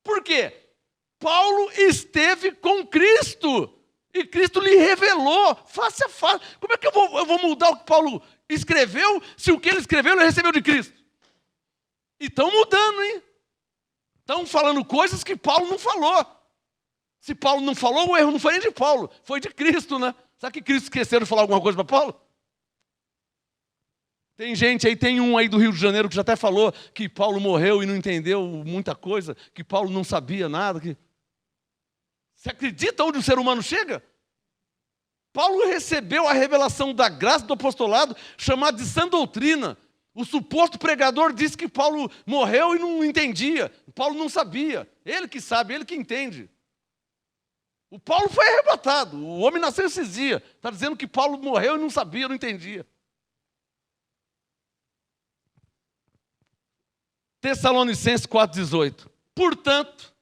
Por quê? Paulo esteve com Cristo. E Cristo lhe revelou, face a face. Como é que eu vou mudar o que Paulo escreveu, se o que ele escreveu ele recebeu de Cristo? E estão mudando, hein? Estão falando coisas que Paulo não falou. Se Paulo não falou, o erro não foi nem de Paulo, foi de Cristo, né? Será que Cristo esqueceu de falar alguma coisa para Paulo? Tem gente aí, tem um aí do Rio de Janeiro que já até falou que Paulo morreu e não entendeu muita coisa, que Paulo não sabia nada. Você acredita onde o ser humano chega? Paulo recebeu a revelação da graça do apostolado, chamada de sã doutrina. O suposto pregador disse que Paulo morreu e não entendia. Paulo não sabia. Ele que sabe, ele que entende. O Paulo foi arrebatado. O homem nasceu esses dias. Está dizendo que Paulo morreu e não sabia, não entendia. Tessalonicenses 4,18. Portanto,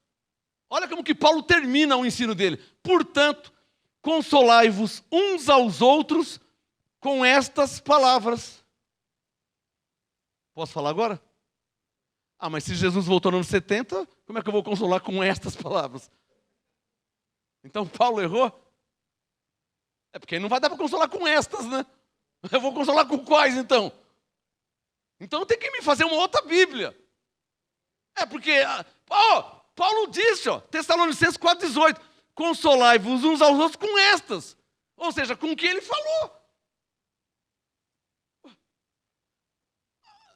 olha como que Paulo termina o ensino dele. Portanto, consolai-vos uns aos outros com estas palavras. Posso falar agora? Ah, mas se Jesus voltou no ano 70, como é que eu vou consolar com estas palavras? Então Paulo errou? É porque não vai dar para consolar com estas, né? Eu vou consolar com quais então? Então tem que me fazer uma outra Bíblia. É porque, Paulo disse, Tessalonicenses 4,18, consolai-vos uns aos outros com estas. Ou seja, com o que ele falou.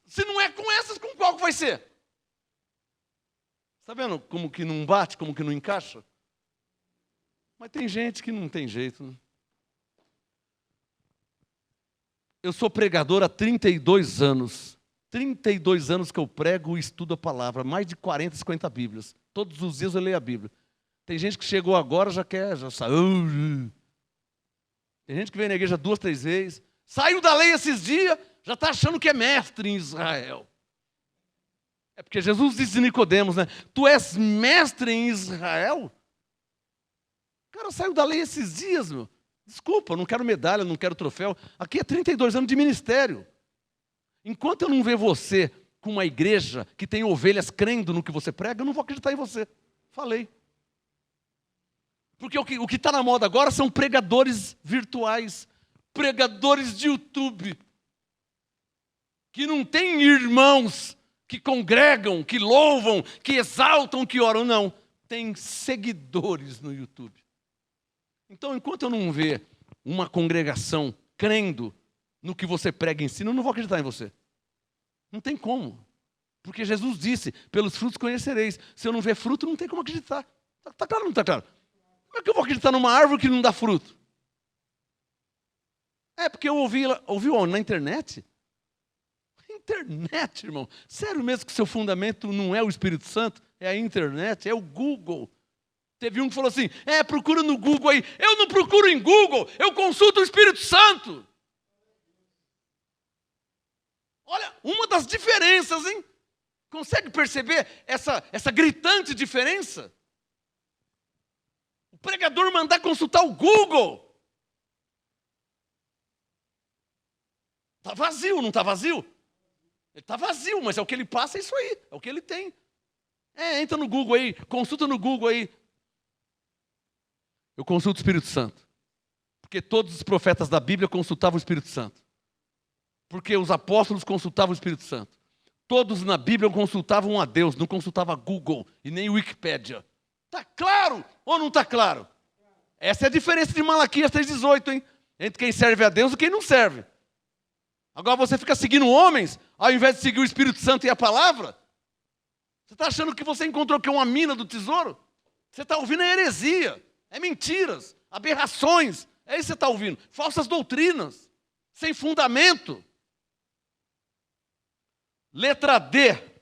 Se não é com essas, com qual que vai ser? Está vendo como que não bate, como que não encaixa? Mas tem gente que não tem jeito, né? Eu sou pregador há 32 anos. 32 anos que eu prego e estudo a palavra. Mais de 40, 50 Bíblias. Todos os dias eu leio a Bíblia. Tem gente que chegou agora, já saiu. Tem gente que vem na igreja 2, 3 vezes. Saiu da lei esses dias, já está achando que é mestre em Israel. É porque Jesus disse a Nicodemos, né? Tu és mestre em Israel? O cara saiu da lei esses dias, meu. Desculpa, eu não quero medalha, não quero troféu. Aqui é 32 anos de ministério. Enquanto eu não ver você com uma igreja que tem ovelhas crendo no que você prega, eu não vou acreditar em você. Falei. Porque o que está na moda agora são pregadores virtuais, pregadores de YouTube, que não têm irmãos que congregam, que louvam, que exaltam, que oram, não. Tem seguidores no YouTube. Então, enquanto eu não ver uma congregação crendo no que você prega e ensina, eu não vou acreditar em você. Não tem como. Porque Jesus disse, pelos frutos conhecereis. Se eu não ver fruto, não tem como acreditar. Está claro ou não está claro? Como é que eu vou acreditar numa árvore que não dá fruto? É porque eu ouvi na internet. Internet, irmão. Sério mesmo que seu fundamento não é o Espírito Santo? É a internet, é o Google. Teve um que falou assim, procura no Google aí. Eu não procuro em Google, eu consulto o Espírito Santo. Olha, uma das diferenças, hein? Consegue perceber essa gritante diferença? O pregador mandar consultar o Google. Está vazio, não está vazio? Ele está vazio, mas é o que ele passa, é isso aí. É o que ele tem. Entra no Google aí, consulta no Google aí. Eu consulto o Espírito Santo. Porque todos os profetas da Bíblia consultavam o Espírito Santo. Porque os apóstolos consultavam o Espírito Santo. Todos na Bíblia consultavam a Deus, não consultavam a Google e nem Wikipédia. Está claro ou não está claro? Essa é a diferença de Malaquias 3,18, hein? Entre quem serve a Deus e quem não serve. Agora você fica seguindo homens, ao invés de seguir o Espírito Santo e a palavra. Você está achando que você encontrou que é uma mina do tesouro? Você está ouvindo a heresia, é mentiras, aberrações. É isso que você está ouvindo. Falsas doutrinas, sem fundamento. Letra D.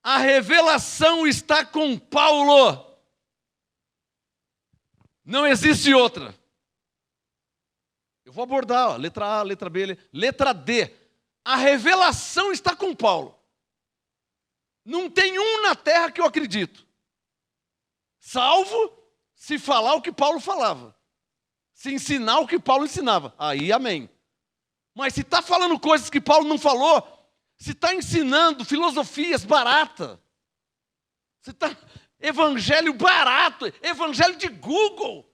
A revelação está com Paulo. Não existe outra. Eu vou abordar, letra A, letra B, letra D. A revelação está com Paulo. Não tem um na terra que eu acredito. Salvo se falar o que Paulo falava. Se ensinar o que Paulo ensinava. Aí, amém. Mas se está falando coisas que Paulo não falou, se está ensinando filosofias baratas, se está evangelho barato, evangelho de Google,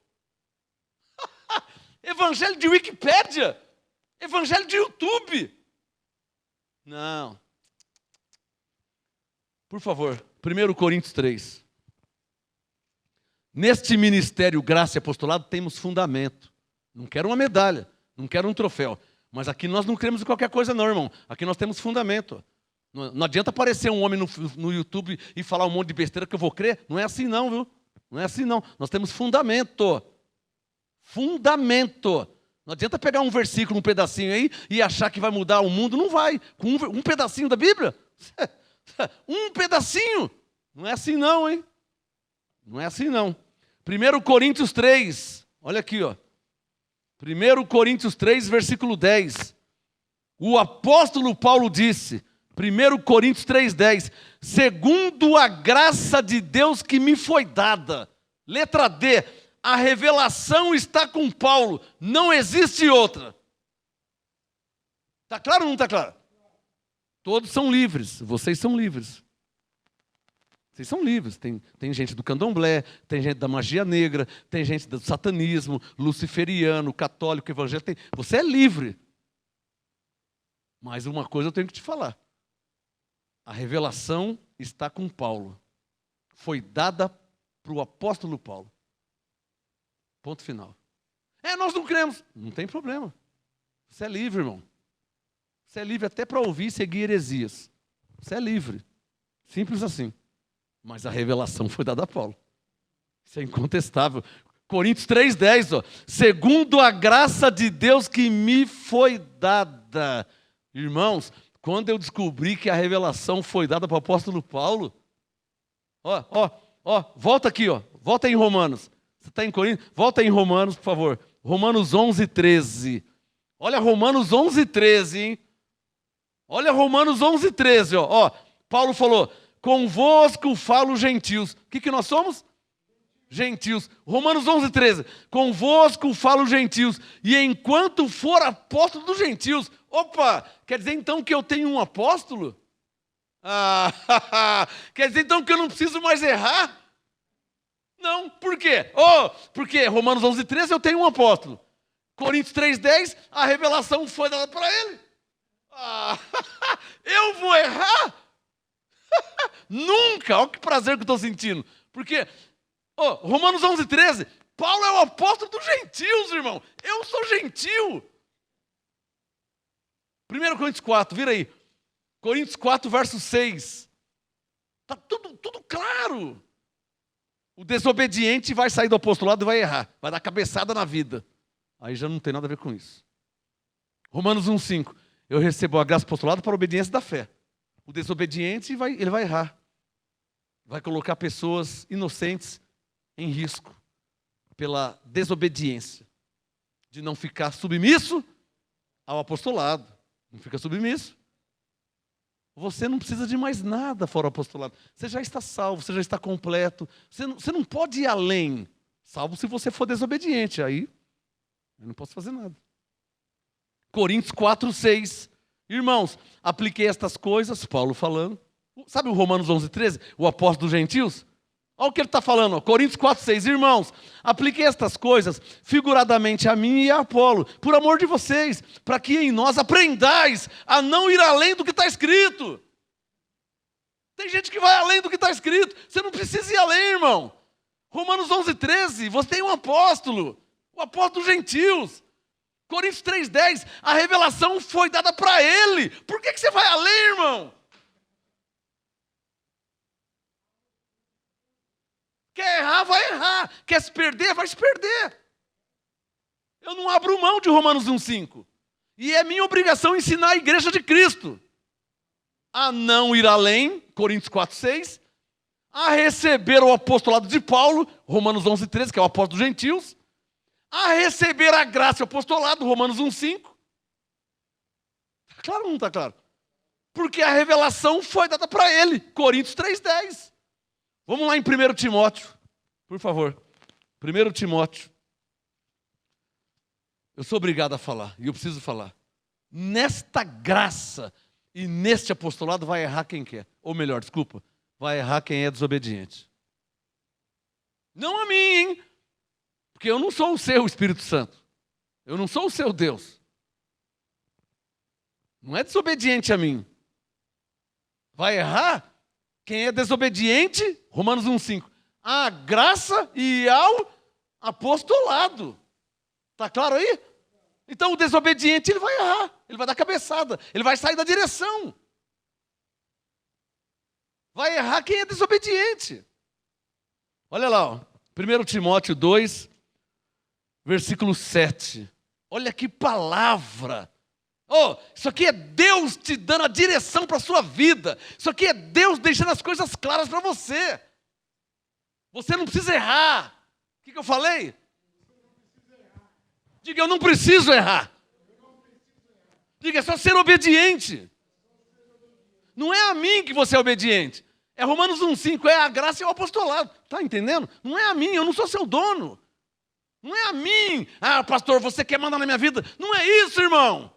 evangelho de Wikipédia, evangelho de YouTube. Não. Por favor, 1 Coríntios 3. Neste ministério, graça e apostolado, temos fundamento. Não quero uma medalha, não quero um troféu. Mas aqui nós não cremos em qualquer coisa não, irmão. Aqui nós temos fundamento. Não adianta aparecer um homem no YouTube e falar um monte de besteira que eu vou crer. Não é assim não, viu? Não é assim não. Nós temos fundamento. Fundamento. Não adianta pegar um versículo, um pedacinho aí e achar que vai mudar o mundo. Não vai. Com um pedacinho da Bíblia. Um pedacinho. Não é assim não, hein? Não é assim não. 1 Coríntios 3. Olha aqui, ó. 1 Coríntios 3, versículo 10. O apóstolo Paulo disse, 1 Coríntios 3, 10, segundo a graça de Deus que me foi dada. Letra D, a revelação está com Paulo, não existe outra. Está claro ou não está claro? Todos são livres, vocês são livres. Vocês são livres, tem gente do candomblé, tem gente da magia negra, tem gente do satanismo, luciferiano, católico, evangélico. Você é livre. Mas uma coisa eu tenho que te falar. A revelação está com Paulo. Foi dada para o apóstolo Paulo. Ponto final. Nós não cremos. Não tem problema. Você é livre, irmão. Você é livre até para ouvir e seguir heresias. Você é livre. Simples assim. Mas a revelação foi dada a Paulo. Isso é incontestável. Coríntios 3,10, ó. Segundo a graça de Deus que me foi dada. Irmãos, quando eu descobri que a revelação foi dada para o apóstolo Paulo, Volta aqui, ó. Volta em Romanos. Você está em Coríntios? Volta em Romanos, por favor. Romanos 11, 13. Olha Romanos 11, 13, hein? Olha Romanos 11, 13, ó. Paulo falou, convosco falo gentios. O que nós somos? Gentios. Romanos 11, 13. Convosco falo gentios. E enquanto for apóstolo dos gentios. Opa, quer dizer então que eu tenho um apóstolo? Quer dizer então que eu não preciso mais errar? Não, por quê? Porque Romanos 11, 13 eu tenho um apóstolo. Coríntios 3, 10, a revelação foi dada para ele. Eu vou errar? Nunca, olha que prazer que eu estou sentindo. Porque, Romanos 11, 13, Paulo é o apóstolo dos gentios, irmão. Eu sou gentil. 1 Coríntios 4, vira aí. Coríntios 4, verso 6. Está tudo claro. O desobediente vai sair do apostolado e vai errar. Vai dar cabeçada na vida. Aí já não tem nada a ver com isso. Romanos 1, 5. Eu recebo a graça do apostolado para a obediência da fé. O desobediente, ele vai errar. Vai colocar pessoas inocentes em risco. Pela desobediência. De não ficar submisso ao apostolado. Não fica submisso. Você não precisa de mais nada fora o apostolado. Você já está salvo, você já está completo. Você não pode ir além. Salvo se você for desobediente. Aí eu não posso fazer nada. Coríntios 4, 6. Irmãos, apliquei estas coisas, Paulo falando. Sabe o Romanos 11, 13? O apóstolo dos gentios? Olha o que ele está falando. Coríntios 4, 6. Irmãos, apliquei estas coisas figuradamente a mim e a Apolo, por amor de vocês, para que em nós aprendais a não ir além do que está escrito. Tem gente que vai além do que está escrito. Você não precisa ir além, irmão. Romanos 11, 13. Você tem um apóstolo. O apóstolo dos gentios. Coríntios 3, 10. A revelação foi dada para ele. Por que você vai além, irmão? Quer errar, vai errar. Quer se perder, vai se perder. Eu não abro mão de Romanos 1, 5. E é minha obrigação ensinar a igreja de Cristo a não ir além, Coríntios 4, 6, a receber o apostolado de Paulo, Romanos 11, 13, que é o apóstolo dos gentios, a receber a graça e o apostolado, Romanos 1, 5. Está claro ou não está claro? Porque a revelação foi dada para ele, Coríntios 3, 10. Vamos lá em 1 Timóteo, por favor. 1 Timóteo. Eu sou obrigado a falar, e eu preciso falar. Nesta graça e neste apostolado vai errar quem quer. Ou melhor, desculpa, vai errar quem é desobediente. Não a mim, hein? Porque eu não sou o seu Espírito Santo. Eu não sou o seu Deus. Não é desobediente a mim. Vai errar quem é desobediente, Romanos 1, 5, à graça e ao apostolado. Está claro aí? Então o desobediente ele vai errar, ele vai dar cabeçada, ele vai sair da direção. Vai errar quem é desobediente. Olha lá, ó, 1 Timóteo 2, versículo 7. Olha que palavra. Isso aqui é Deus te dando a direção para a sua vida. Isso aqui é Deus deixando as coisas claras para você. Você não precisa errar. O que eu falei? Diga, eu não preciso errar. Diga, é só ser obediente. Não é a mim que você é obediente. É Romanos 1, 5, é a graça e o apostolado. Está entendendo? Não é a mim, eu não sou seu dono. Não é a mim. Pastor, você quer mandar na minha vida? Não é isso, irmão.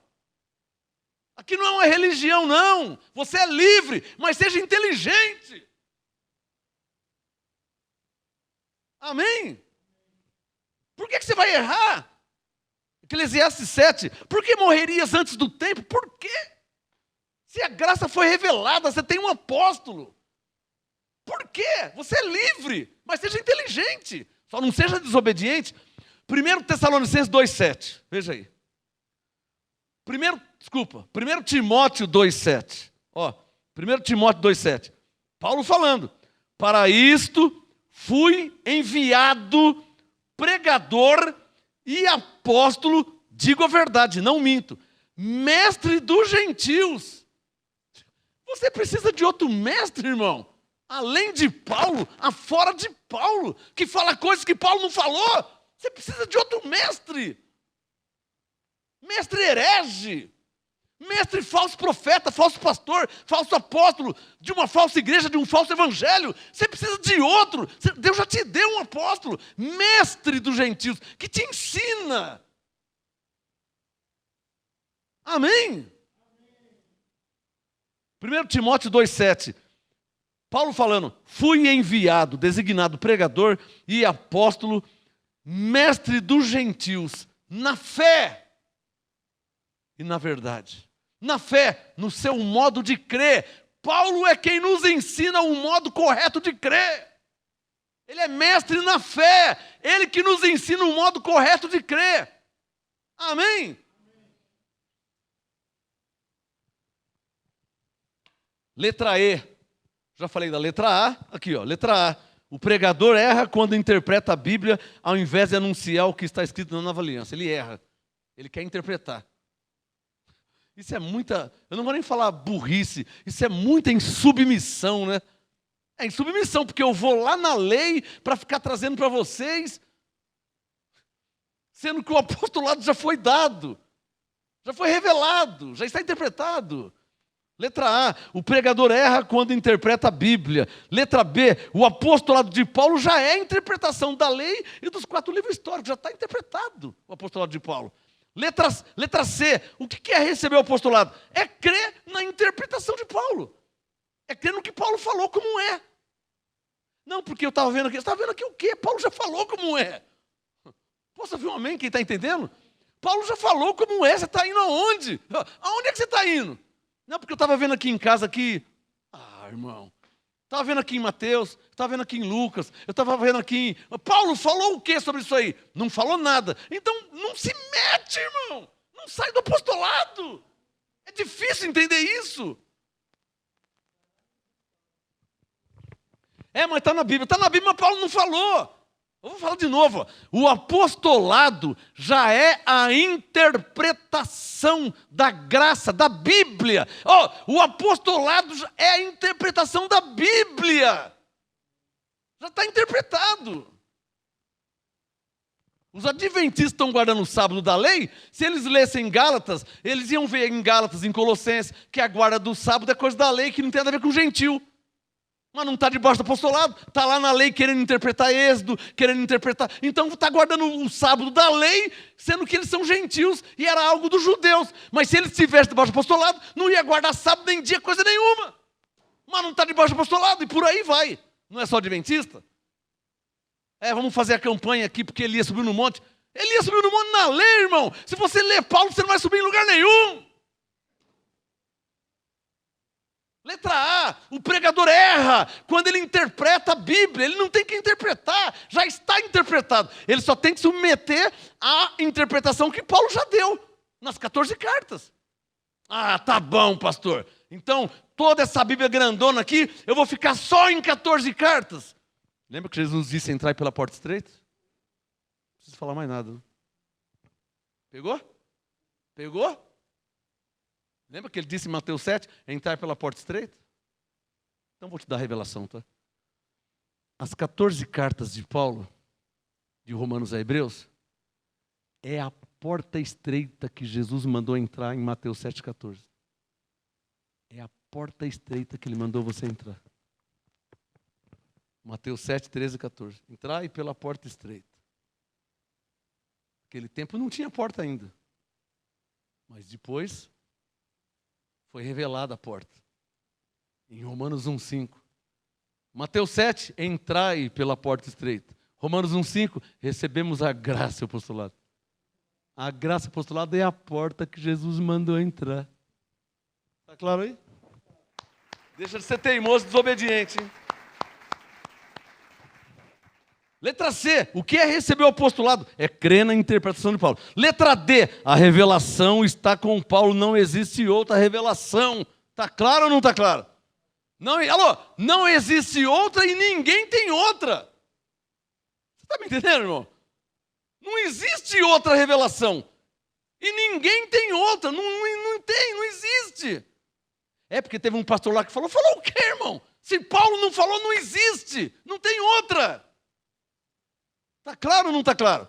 Aqui não é uma religião, não. Você é livre, mas seja inteligente. Amém? Por que você vai errar? Eclesiastes 7. Por que morrerias antes do tempo? Por quê? Se a graça foi revelada, você tem um apóstolo. Por quê? Você é livre, mas seja inteligente. Só não seja desobediente. 1 Tessalonicenses 2,7. Veja aí. 1 Timóteo 2,7. 1 Timóteo 2,7. Paulo falando. Para isto fui enviado pregador e apóstolo, digo a verdade, não minto, mestre dos gentios. Você precisa de outro mestre, irmão? além de Paulo, afora de Paulo, que fala coisas que Paulo não falou. Você precisa de outro mestre. Mestre herege. Mestre falso profeta, falso pastor, falso apóstolo, de uma falsa igreja, de um falso evangelho. Você precisa de outro. Deus já te deu um apóstolo, mestre dos gentios, que te ensina. Amém? 1 Timóteo 2,7. Paulo falando, fui enviado, designado pregador e apóstolo, mestre dos gentios, na fé e na verdade. Na fé, no seu modo de crer. Paulo é quem nos ensina o modo correto de crer. Ele é mestre na fé. Ele que nos ensina o modo correto de crer. Amém? Letra E. Já falei da letra A. Aqui, ó, letra A. O pregador erra quando interpreta a Bíblia ao invés de anunciar o que está escrito na Nova Aliança. Ele erra. Ele quer interpretar. Isso é muita, eu não vou nem falar burrice, isso é muita insubmissão, né? É insubmissão, porque eu vou lá na lei para ficar trazendo para vocês, sendo que o apostolado já foi dado, já foi revelado, já está interpretado. Letra A, o pregador erra quando interpreta a Bíblia. Letra B, o apostolado de Paulo já é a interpretação da lei e dos 4 livros históricos, já está interpretado o apostolado de Paulo. Letra C, o que é receber o apostolado? É crer na interpretação de Paulo. É crer no que Paulo falou como é. Não, porque eu estava vendo aqui. Você está vendo aqui o quê? Paulo já falou como é. Posso ouvir um amém? Quem está entendendo? Paulo já falou como é. Você está indo aonde? Aonde é que você está indo? Não, porque eu estava vendo aqui em casa aqui. Ah, irmão. Estava vendo aqui em Mateus, estava vendo aqui em Lucas, eu estava vendo aqui em... Paulo falou o que sobre isso aí? Não falou nada. Então, não se mete, irmão. Não sai do apostolado. É difícil entender isso. Mas está na Bíblia. Está na Bíblia, mas Paulo não falou. Eu vou falar de novo. Ó. O apostolado já é a interpretação da graça, da Bíblia. O apostolado é a interpretação da Bíblia. Já está interpretado. Os adventistas estão guardando o sábado da lei. Se eles lessem Gálatas, eles iam ver em Gálatas, em Colossenses, que a guarda do sábado é coisa da lei, que não tem nada a ver com o gentil. Mas não está debaixo do apostolado, está lá na lei querendo interpretar Êxodo, querendo interpretar... Então está guardando o sábado da lei, sendo que eles são gentios e era algo dos judeus. Mas se eles estivessem debaixo do apostolado, não ia guardar sábado nem dia, coisa nenhuma. Mas não está debaixo do apostolado e por aí vai. Não é só adventista? Vamos fazer a campanha aqui porque Elias subiu no monte. Elias subiu no monte na lei, irmão. Se você ler Paulo, você não vai subir em lugar nenhum. Letra A, o pregador erra quando ele interpreta a Bíblia. Ele não tem que interpretar, já está interpretado. Ele só tem que submeter à interpretação que Paulo já deu nas 14 cartas. Ah, tá bom, pastor. Então, toda essa Bíblia grandona aqui, eu vou ficar só em 14 cartas. Lembra que Jesus disse entrar pela porta estreita? Não preciso falar mais nada. Não? Pegou? Pegou? Lembra que ele disse em Mateus 7, entrar pela porta estreita? Então vou te dar a revelação, tá? As 14 cartas de Paulo, de Romanos a Hebreus, é a porta estreita que Jesus mandou entrar em Mateus 7,14. É a porta estreita que ele mandou você entrar. Mateus 7, 13 e 14. Entrai pela porta estreita. Naquele tempo não tinha porta ainda. Mas depois... foi revelada a porta. Em Romanos 1,5. Mateus 7, entrai pela porta estreita. Romanos 1,5, recebemos a graça e o apostolado. A graça e o apostolado é a porta que Jesus mandou entrar. Está claro aí? Deixa de ser teimoso e desobediente. Hein? Letra C, o que é receber o apostolado? É crer na interpretação de Paulo. Letra D, a revelação está com Paulo, não existe outra revelação. Está claro ou não está claro? Não, alô, não existe outra e ninguém tem outra. Você está me entendendo, irmão? Não existe outra revelação. E ninguém tem outra, não existe. É porque teve um pastor lá que falou o quê, irmão? Se Paulo não falou, não existe. Não tem outra. Está claro ou não está claro?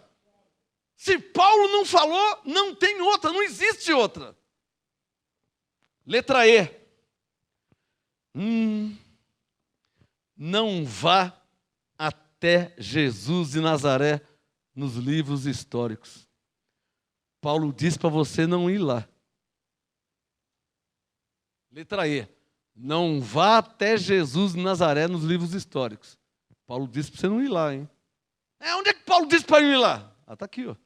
Se Paulo não falou, não tem outra. Não existe outra. Letra E. Não vá até Jesus de Nazaré nos livros históricos. Paulo diz para você não ir lá. Letra E. Não vá até Jesus de Nazaré nos livros históricos. Paulo disse para você não ir lá, hein? Onde é que Paulo disse para eu ir lá? Está aqui, ó.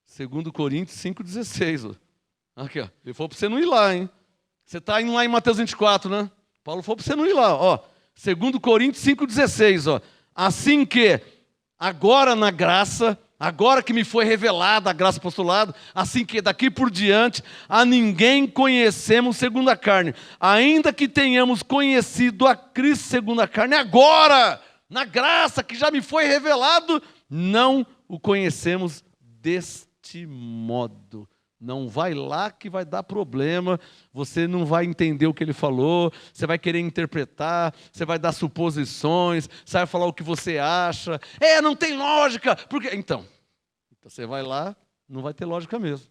2 Coríntios 5,16. Aqui, ó. Ele falou para você não ir lá, hein? Você está indo lá em Mateus 24, né? Paulo falou para você não ir lá, ó. 2 Coríntios 5,16, ó. Assim que, agora na graça, agora que me foi revelada a graça apostolada, assim que daqui por diante, a ninguém conhecemos segundo a carne. Ainda que tenhamos conhecido a Cristo segundo a carne, agora, na graça que já me foi revelado, não o conhecemos deste modo. Não vai lá que vai dar problema, você não vai entender o que ele falou, você vai querer interpretar, você vai dar suposições, você vai falar o que você acha. Não tem lógica, porque... Então, você vai lá, não vai ter lógica mesmo.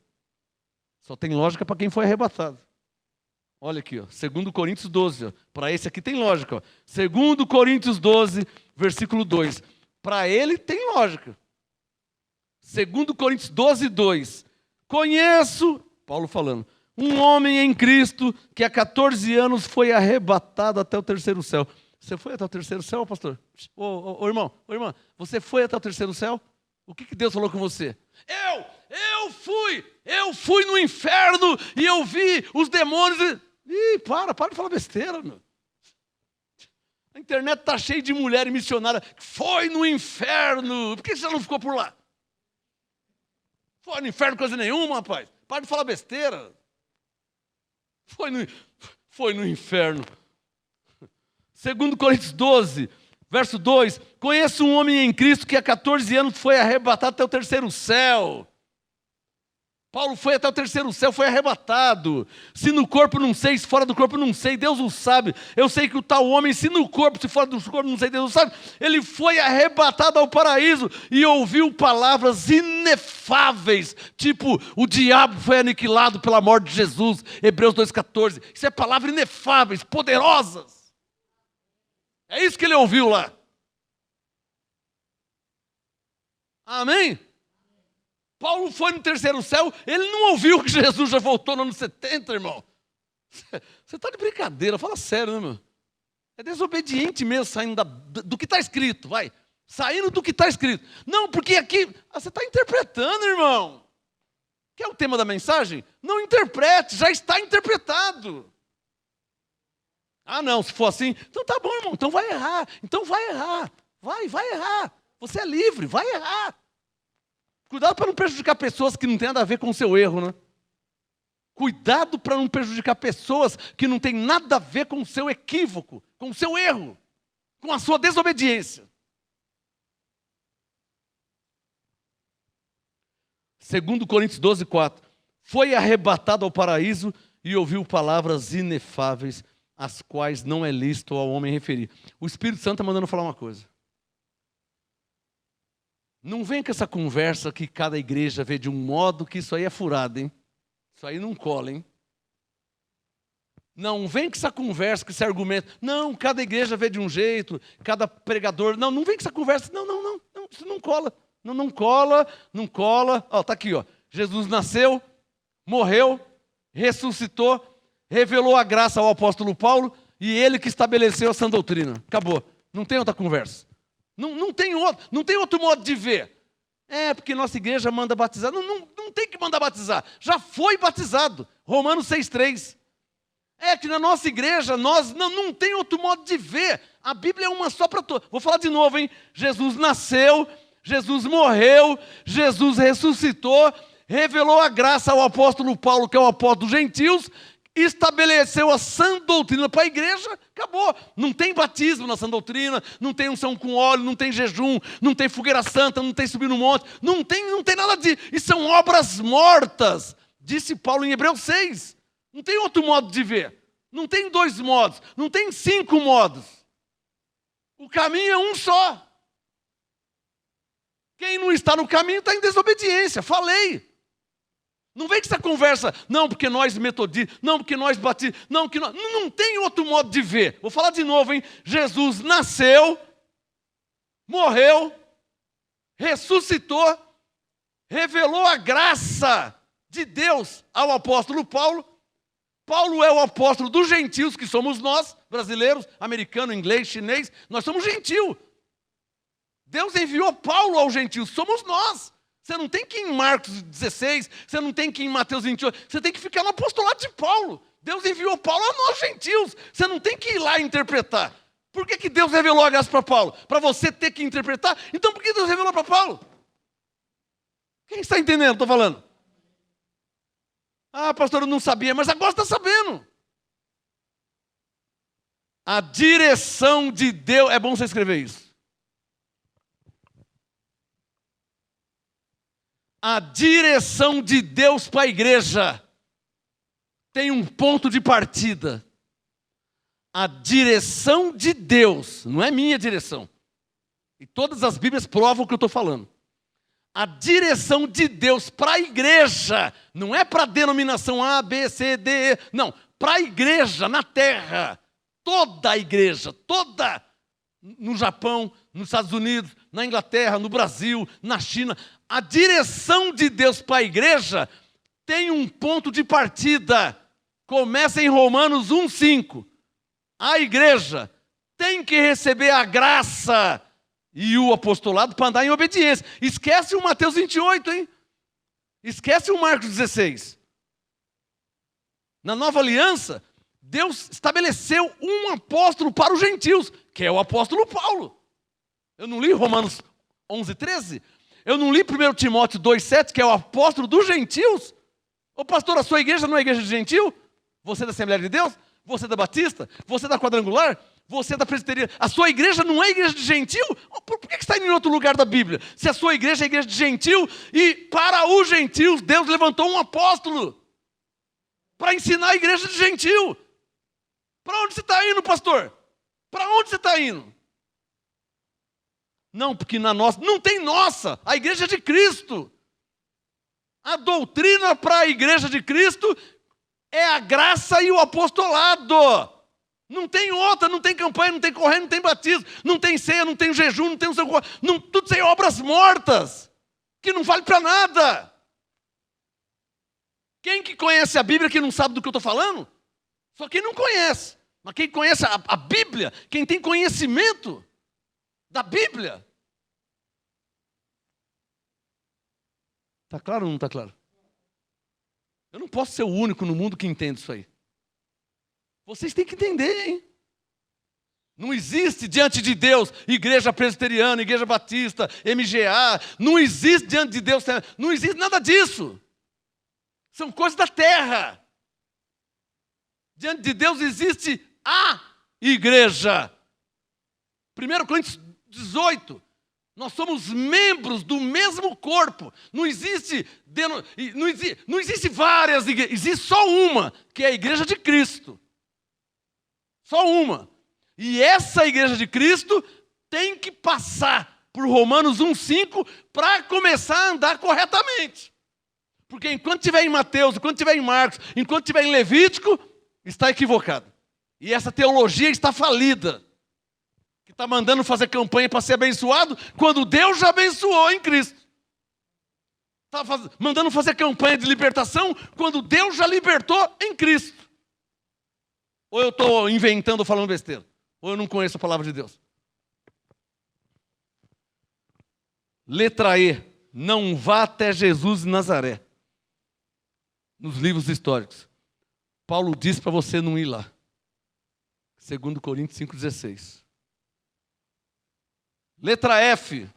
Só tem lógica para quem foi arrebatado. Olha aqui, ó, 2 Coríntios 12, para esse aqui tem lógica. Ó. 2 Coríntios 12, versículo 2. Para ele tem lógica. 2 Coríntios 12, 2. Conheço, Paulo falando, um homem em Cristo que há 14 anos foi arrebatado até o terceiro céu. Você foi até o terceiro céu, pastor? Ô irmão, você foi até o terceiro céu? O que Deus falou com você? Eu fui no inferno e eu vi os demônios. Para de falar besteira, meu. A internet está cheia de mulheres missionárias. Foi no inferno. Por que você não ficou por lá? Foi no inferno coisa nenhuma, rapaz. Para de falar besteira. Foi no inferno. 2 Coríntios 12, verso 2. Conheço um homem em Cristo que há 14 anos foi arrebatado até o terceiro céu. Paulo foi até o terceiro céu, foi arrebatado. Se no corpo não sei, se fora do corpo não sei, Deus o sabe. Eu sei que o tal homem, se no corpo, se fora do corpo não sei, Deus o sabe. Ele foi arrebatado ao paraíso e ouviu palavras inefáveis, tipo, o diabo foi aniquilado pela morte de Jesus, Hebreus 2,14. Isso é palavras inefáveis, poderosas. É isso que ele ouviu lá. Amém? Paulo foi no terceiro céu, ele não ouviu que Jesus já voltou no ano 70, irmão. Você está de brincadeira, fala sério, né, meu? É desobediente mesmo, saindo do que está escrito, vai. Saindo do que está escrito. Não, porque aqui, você está interpretando, irmão. Quer o tema da mensagem? Não interprete, já está interpretado. Não, se for assim, então tá bom, irmão, então vai errar. Então vai errar, vai errar. Você é livre, vai errar. Cuidado para não prejudicar pessoas que não têm nada a ver com o seu erro, né? Cuidado para não prejudicar pessoas que não têm nada a ver com o seu equívoco, com o seu erro, com a sua desobediência. 2 Coríntios 12, 4. Foi arrebatado ao paraíso e ouviu palavras inefáveis, as quais não é lícito ao homem referir. O Espírito Santo está mandando falar uma coisa. Não vem com essa conversa que cada igreja vê de um modo, que isso aí é furado, hein? Isso aí não cola, hein? Não vem com essa conversa, com esse argumento. Não, cada igreja vê de um jeito, cada pregador. Não vem com essa conversa. Não, isso não cola. Não cola. Ó, tá aqui, ó. Jesus nasceu, morreu, ressuscitou, revelou a graça ao apóstolo Paulo e ele que estabeleceu a sã doutrina. Acabou. Não tem outra conversa. Não tem outro modo de ver. Porque nossa igreja manda batizar. Não tem que mandar batizar. Já foi batizado. Romanos 6,3. Que na nossa igreja nós não tem outro modo de ver. A Bíblia é uma só para todos. Vou falar de novo, hein? Jesus nasceu, Jesus morreu, Jesus ressuscitou, revelou a graça ao apóstolo Paulo, que é o apóstolo dos gentios, estabeleceu a sã doutrina para a igreja, acabou. Não tem batismo na sã doutrina, não tem unção com óleo, não tem jejum, não tem fogueira santa, não tem subir no monte, não tem nada disso. E são obras mortas, disse Paulo em Hebreus 6. Não tem outro modo de ver. Não tem 2 modos, não tem 5 modos. O caminho é um só. Quem não está no caminho está em desobediência. Falei. Não vem com essa conversa, não, porque nós metodistas, não, porque nós batistas, não, que nós... Não tem outro modo de ver. Vou falar de novo, hein? Jesus nasceu, morreu, ressuscitou, revelou a graça de Deus ao apóstolo Paulo. Paulo é o apóstolo dos gentios, que somos nós, brasileiros, americano, inglês, chinês, nós somos gentios. Deus enviou Paulo aos gentios, somos nós. Você não tem que ir em Marcos 16, você não tem que ir em Mateus 28, você tem que ficar no apostolado de Paulo. Deus enviou Paulo a nós gentios, você não tem que ir lá interpretar. Por que Deus revelou a graça para Paulo? Para você ter que interpretar? Então por que Deus revelou para Paulo? Quem está entendendo? Estou falando. Ah, pastor, eu não sabia, mas agora está sabendo. A direção de Deus, é bom você escrever isso. A direção de Deus para a igreja tem um ponto de partida. A direção de Deus, não é minha direção. E todas as Bíblias provam o que eu estou falando. A direção de Deus para a igreja, não é para a denominação A, B, C, D, E, não. Para a igreja na terra, toda a igreja, toda, no Japão, nos Estados Unidos, na Inglaterra, no Brasil, na China. A direção de Deus para a igreja tem um ponto de partida. Começa em Romanos 1,5. A igreja tem que receber a graça e o apostolado para andar em obediência. Esquece o Mateus 28, hein? Esquece o Marcos 16. Na nova aliança, Deus estabeleceu um apóstolo para os gentios, que é o apóstolo Paulo. Eu não li Romanos 11:13? Eu não li 1 Timóteo 2,7, que é o apóstolo dos gentios? Ô pastor, a sua igreja não é igreja de gentil? Você é da Assembleia de Deus? Você é da Batista? Você é da Quadrangular? Você é da Presbiteriana? A sua igreja não é igreja de gentil? Por que está indo em outro lugar da Bíblia? Se a sua igreja é igreja de gentil, e para os gentios Deus levantou um apóstolo para ensinar a igreja de gentil. Para onde você está indo, pastor? Para onde você está indo? Não, porque na nossa, não tem nossa, a igreja é de Cristo. A doutrina para a igreja de Cristo é a graça e o apostolado. Não tem outra, não tem campanha, não tem correio, não tem batismo, não tem ceia, não tem jejum, não tem tudo isso aí é obras mortas, que não vale para nada. Quem que conhece a Bíblia que não sabe do que eu estou falando? Só quem não conhece. Mas quem conhece a Bíblia, quem tem conhecimento da Bíblia. Está claro ou não está claro? Eu não posso ser o único no mundo que entende isso aí. Vocês têm que entender, hein? Não existe diante de Deus igreja presbiteriana, igreja batista, MGA. Não existe diante de Deus, não existe nada disso. São coisas da terra. Diante de Deus existe a igreja. 1 Coríntios 18. Nós somos membros do mesmo corpo. Não existe várias igrejas. Existe só uma, que é a igreja de Cristo. Só uma. E essa igreja de Cristo tem que passar por Romanos 1,5 para começar a andar corretamente. Porque enquanto estiver em Mateus, enquanto estiver em Marcos, enquanto estiver em Levítico, está equivocado. E essa teologia está falida. Que está mandando fazer campanha para ser abençoado, quando Deus já abençoou em Cristo. Está mandando fazer campanha de libertação, quando Deus já libertou em Cristo. Ou eu estou inventando ou falando besteira? Ou eu não conheço a palavra de Deus? Letra E. Não vá até Jesus de Nazaré. Nos livros históricos. Paulo diz para você não ir lá. 2 Coríntios 5,16. Letra F.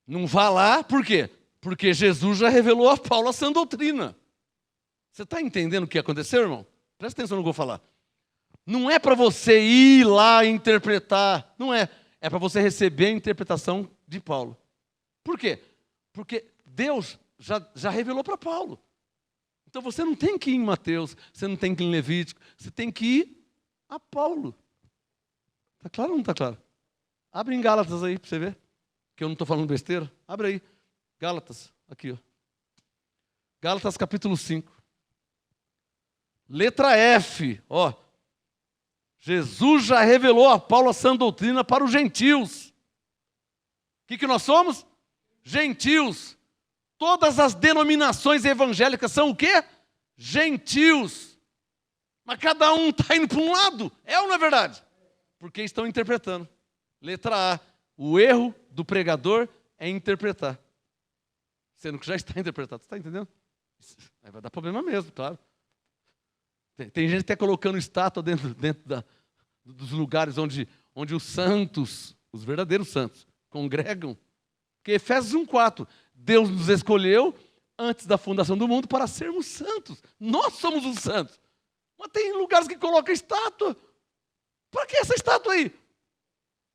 Não vá lá, por quê? Porque Jesus já revelou a Paulo a sã doutrina. Você está entendendo o que aconteceu, irmão? Presta atenção no que eu vou falar. Não é para você ir lá interpretar. Não é. É para você receber a interpretação de Paulo. Por quê? Porque Deus já revelou para Paulo. Então você não tem que ir em Mateus, você não tem que ir em Levítico, você tem que ir a Paulo. Está claro ou não está claro? Abre em Gálatas aí para você ver, que eu não estou falando besteira. Abre aí, Gálatas, aqui, ó. Gálatas capítulo 5. Letra F, ó. Jesus já revelou a Paulo a sã doutrina para os gentios. O que nós somos? Gentios. Todas as denominações evangélicas são o quê? Gentios. Mas cada um está indo para um lado. É ou não é verdade? Porque estão interpretando. Letra A. O erro do pregador é interpretar. Sendo que já está interpretado. Você está entendendo? Aí vai dar problema mesmo, claro. Tem gente até colocando estátua dentro dos lugares onde os santos, os verdadeiros santos, congregam. Porque Efésios 1,4, Deus nos escolheu antes da fundação do mundo para sermos santos. Nós somos os santos. Mas tem lugares que colocam estátua. Para que essa estátua aí?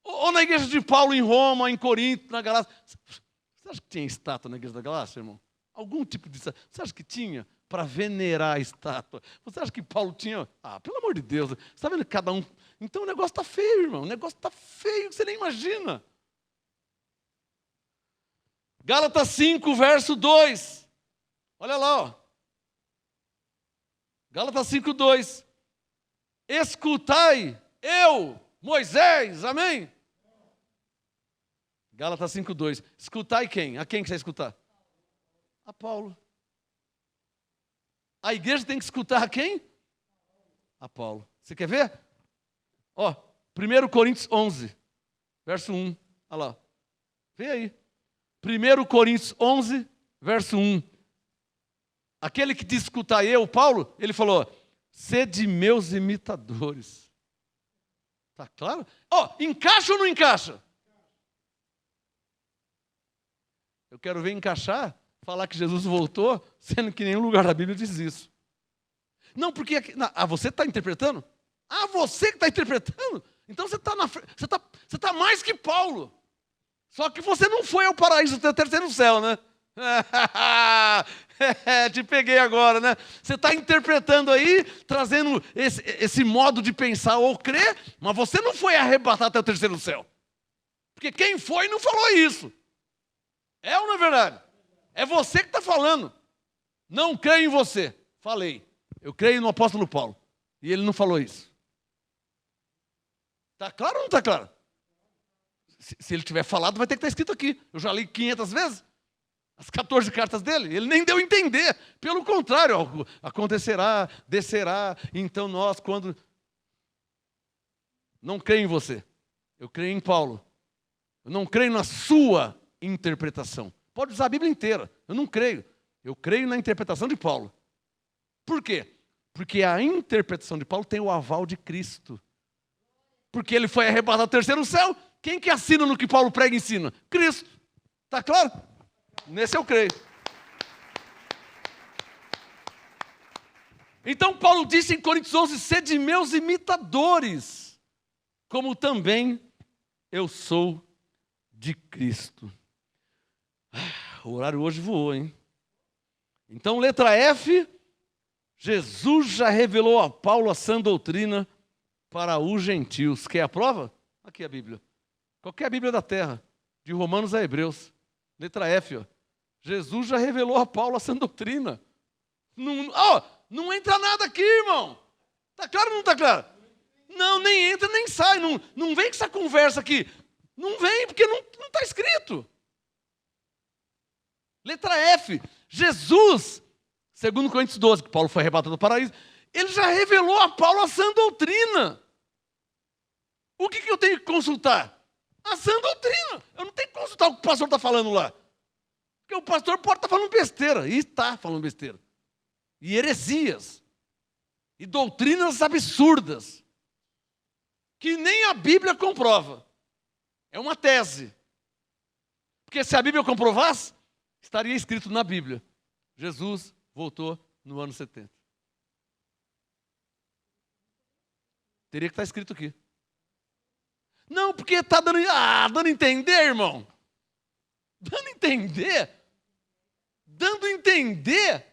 Ou na igreja de Paulo em Roma, em Corinto, na Galácia. Você acha que tinha estátua na igreja da Galácia, irmão? Algum tipo de estátua. Você acha que tinha? Para venerar a estátua. Você acha que Paulo tinha? Ah, pelo amor de Deus. Você está vendo que cada um... Então o negócio está feio, irmão. O negócio está feio, que você nem imagina. Gálatas 5, verso 2. Olha lá, ó. Gálatas 5, 2. Escutai, eu, Moisés, amém? Gálatas 5, 2. Escutai quem? A quem que você vai escutar? A Paulo. A igreja tem que escutar a quem? A Paulo. Você quer ver? Ó, 1 Coríntios 11, verso 1. Olha lá. Vê aí. 1 Coríntios 11, verso 1. Aquele que diz escutar eu, Paulo, ele falou, sede meus imitadores. Tá claro? Ó, encaixa ou não encaixa? Eu quero ver encaixar, falar que Jesus voltou, sendo que nenhum lugar da Bíblia diz isso. Não, porque você está interpretando? Ah, você que está interpretando? Então você está mais que Paulo. Só que você não foi ao paraíso do terceiro céu, né? Te peguei agora, né? Você está interpretando aí, trazendo esse modo de pensar ou crer, mas você não foi arrebatado até o terceiro céu. Porque quem foi não falou isso. É ou não é verdade? É você que está falando. Não creio em você. Falei. Eu creio no apóstolo Paulo. E ele não falou isso. Está claro ou não está claro? Se ele tiver falado, vai ter que estar escrito aqui. Eu já li 500 vezes. As 14 cartas dele. Ele nem deu a entender. Pelo contrário, acontecerá, descerá. Então nós, quando... Não creio em você. Eu creio em Paulo. Eu não creio na sua interpretação. Pode usar a Bíblia inteira. Eu não creio. Eu creio na interpretação de Paulo. Por quê? Porque a interpretação de Paulo tem o aval de Cristo. Porque ele foi arrebatado ao terceiro céu. Quem que assina no que Paulo prega e ensina? Cristo. Está claro? Nesse eu creio. Então Paulo disse em Coríntios 11, sede meus imitadores, como também eu sou de Cristo. O horário hoje voou, hein? Então, letra F, Jesus já revelou a Paulo a sã doutrina para os gentios. Quer a prova? Aqui a Bíblia. Qualquer Bíblia da terra, de Romanos a Hebreus. Letra F, ó. Jesus já revelou a Paulo a sã doutrina. Não entra nada aqui, irmão. Está claro ou não está claro? Não, nem entra, nem sai. Não vem com essa conversa aqui. Não vem, porque não está escrito. Letra F. Jesus, segundo Coríntios 12, que Paulo foi arrebatado do paraíso, ele já revelou a Paulo a sã doutrina. O que eu tenho que consultar? A sã doutrina. Eu não tenho que consultar o que o pastor está falando lá. Porque o pastor pode estar falando besteira. E está falando besteira. E heresias. E doutrinas absurdas. Que nem a Bíblia comprova. É uma tese. Porque se a Bíblia comprovasse, estaria escrito na Bíblia. Jesus voltou no ano 70. Teria que estar escrito aqui. Não, porque está dando a entender, irmão. Dando a entender. Dando a entender.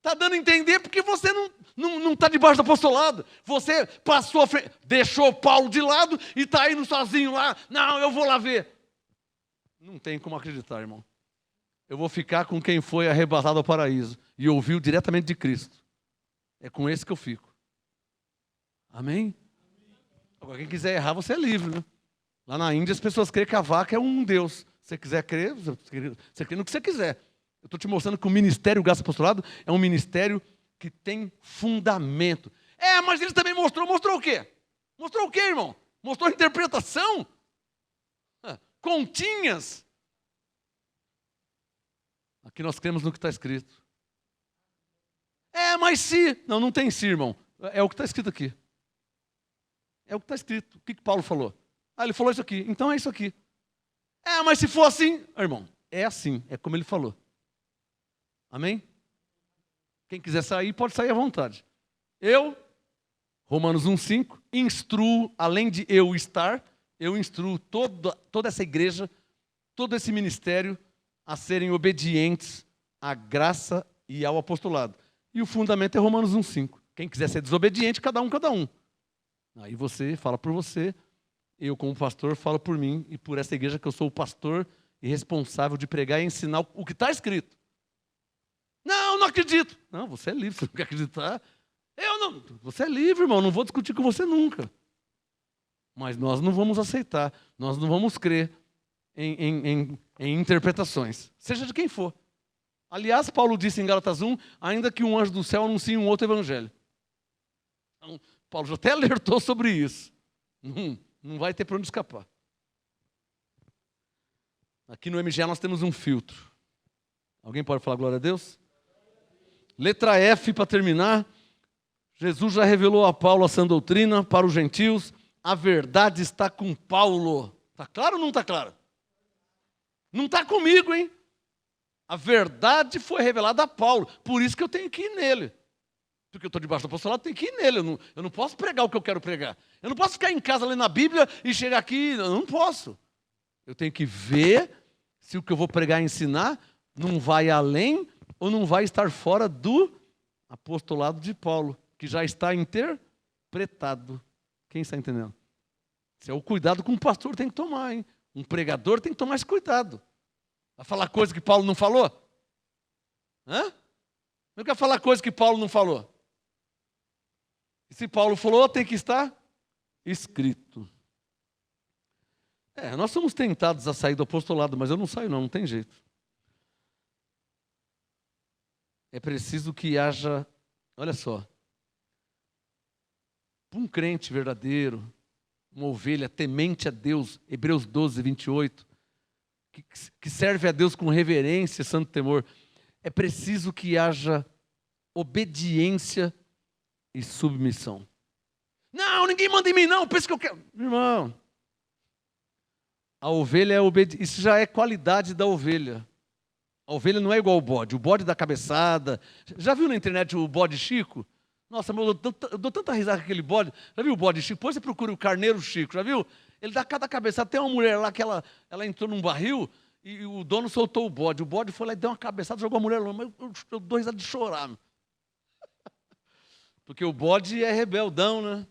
Está dando a entender porque você não está debaixo do apostolado. Você passou a frente, deixou Paulo de lado e está indo sozinho lá. Não, eu vou lá ver. Não tem como acreditar, irmão. Eu vou ficar com quem foi arrebatado ao paraíso e ouviu diretamente de Cristo. É com esse que eu fico. Amém? Agora, quem quiser errar, você é livre, né? Lá na Índia, as pessoas creem que a vaca é um Deus. Se você quiser crer, você crê no que você quiser. Eu estou te mostrando que o ministério Graça Apostolado é um ministério que tem fundamento. Mas ele também mostrou o quê? Mostrou o quê, irmão? Mostrou a interpretação? Continhas. Aqui nós cremos no que está escrito. Mas se... Não tem se, irmão. É o que está escrito aqui. É o que está escrito. O que Paulo falou? Ele falou isso aqui. Então é isso aqui. Mas se for assim... Irmão, é assim. É como ele falou. Amém? Quem quiser sair, pode sair à vontade. Eu, Romanos 1,5, instruo, além de eu estar, eu instruo toda essa igreja, todo esse ministério a serem obedientes à graça e ao apostolado. E o fundamento é Romanos 1,5. Quem quiser ser desobediente, cada um. Aí você fala por você, eu como pastor falo por mim e por essa igreja que eu sou o pastor e responsável de pregar e ensinar o que está escrito. Não acredito. Não, você é livre, você não quer acreditar. Eu não. Você é livre, irmão, não vou discutir com você nunca. Mas nós não vamos aceitar, nós não vamos crer em interpretações, seja de quem for. Aliás, Paulo disse em Gálatas 1, ainda que um anjo do céu anuncie um outro evangelho. Então, Paulo já até alertou sobre isso. Não vai ter para onde escapar. Aqui no MGA nós temos um filtro. Alguém pode falar glória a Deus? Letra F, para terminar. Jesus já revelou a Paulo a sã doutrina para os gentios. A verdade está com Paulo. Está claro ou não está claro? Não está comigo, hein? A verdade foi revelada a Paulo. Por isso que eu tenho que ir nele. Porque eu estou debaixo do apostolado, tenho que ir nele. Eu não posso pregar o que eu quero pregar. Eu não posso ficar em casa lendo a Bíblia e chegar aqui. Eu não posso. Eu tenho que ver se o que eu vou pregar e ensinar não vai além ou não vai estar fora do apostolado de Paulo, que já está interpretado. Quem está entendendo? Esse é o cuidado que um pastor tem que tomar, hein? Um pregador tem que tomar esse cuidado. Vai falar coisa que Paulo não falou? Não quer falar coisa que Paulo não falou. E se Paulo falou, tem que estar escrito. Nós somos tentados a sair do apostolado, mas eu não saio não tem jeito. É preciso que haja, olha só, um crente verdadeiro, uma ovelha temente a Deus, Hebreus 12, 28, que serve a Deus com reverência e santo temor, é preciso que haja obediência e submissão. Não, ninguém manda em mim não, pensa que eu quero. Irmão, a ovelha é obediente, isso já é qualidade da ovelha. A ovelha não é igual ao bode, o bode dá cabeçada. Já viu na internet o bode Chico? Nossa, eu dou tanta risada com aquele bode. Já viu o bode Chico? Depois você procura o carneiro Chico, já viu? Ele dá cada cabeçada. Tem uma mulher lá que ela entrou num barril e o dono soltou o bode. O bode foi lá e deu uma cabeçada, jogou a mulher lá. Mas eu dou risada de chorar. Porque o bode é rebeldão, né?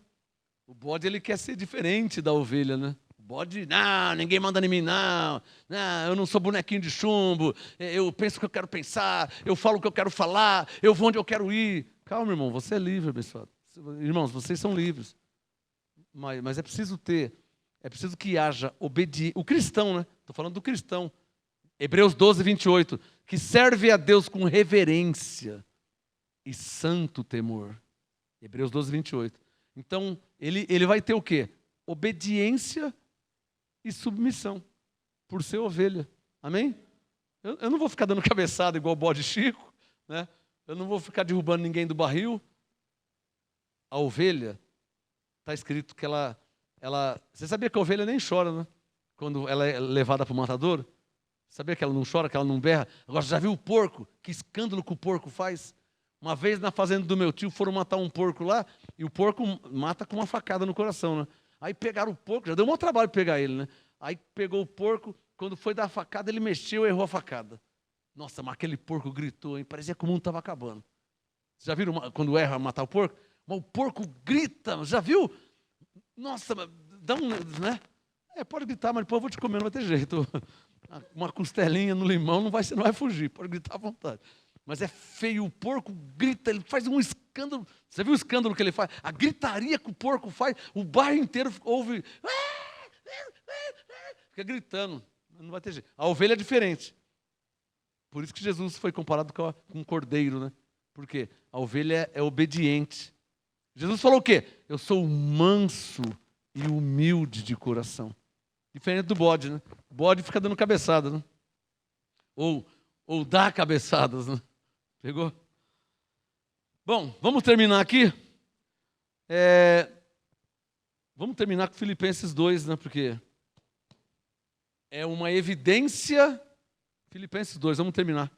O bode ele quer ser diferente da ovelha, né? O bode, não, ninguém manda em mim, não. Não, eu não sou bonequinho de chumbo. Eu penso o que eu quero pensar. Eu falo o que eu quero falar. Eu vou onde eu quero ir. Calma, irmão, você é livre, abençoado. Irmãos, vocês são livres. Mas é preciso que haja obediência. O cristão, né? Estou falando do cristão. Hebreus 12, 28. Que serve a Deus com reverência e santo temor. Hebreus 12, 28. Então, ele vai ter o quê? Obediência e submissão. Por ser ovelha. Amém? Eu não vou ficar dando cabeçada igual o bode Chico, né? Eu não vou ficar derrubando ninguém do barril. A ovelha, está escrito que ela... Você sabia que a ovelha nem chora, né? Quando ela é levada para o matador? Sabia que ela não chora, que ela não berra? Agora, já viu o porco? Que escândalo que o porco faz? Uma vez na fazenda do meu tio, foram matar um porco lá, e o porco mata com uma facada no coração, né? Aí pegaram o porco, já deu um maior trabalho pegar ele, né? Aí pegou o porco, quando foi dar a facada, ele mexeu e errou a facada. Nossa, mas aquele porco gritou, hein? Parecia que o mundo estava acabando. Já viram quando erra matar o porco? Mas o porco grita, já viu? Nossa, dá um, né? Pode gritar, mas depois eu vou te comer, não vai ter jeito. Uma costelinha no limão não vai fugir, pode gritar à vontade. Mas é feio, o porco grita, ele faz um escândalo. Você viu o escândalo que ele faz? A gritaria que o porco faz, o bairro inteiro ouve. Fica gritando, não vai ter jeito. A ovelha é diferente. Por isso que Jesus foi comparado com um cordeiro, né? Porque a ovelha é obediente. Jesus falou o quê? Eu sou manso e humilde de coração. Diferente do bode, né? O bode fica dando cabeçada, né? Ou dá cabeçadas, né? Pegou? Bom, vamos terminar aqui. Vamos terminar com Filipenses 2, né? Porque é uma evidência. Filipenses 2, vamos terminar.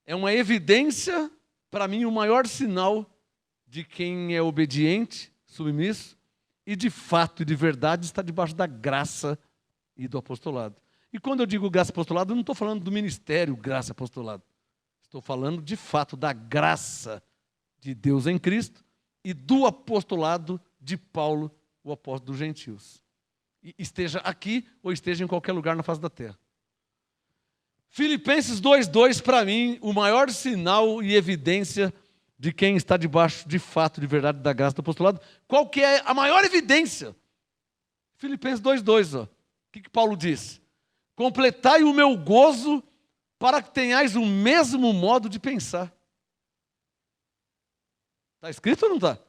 É uma evidência, para mim, o maior sinal de quem é obediente, submisso, e de fato e de verdade está debaixo da graça e do apostolado. E quando eu digo graça e apostolado, eu não estou falando do ministério graça e apostolado. Estou falando de fato da graça de Deus em Cristo e do apostolado de Paulo, o apóstolo dos gentios. E esteja aqui ou esteja em qualquer lugar na face da terra. Filipenses 2:2, para mim, o maior sinal e evidência de quem está debaixo, de fato, de verdade, da graça do apostolado. Qual que é a maior evidência? Filipenses 2:2, ó. O que Paulo diz? Completai o meu gozo para que tenhais o mesmo modo de pensar. Está escrito ou não está?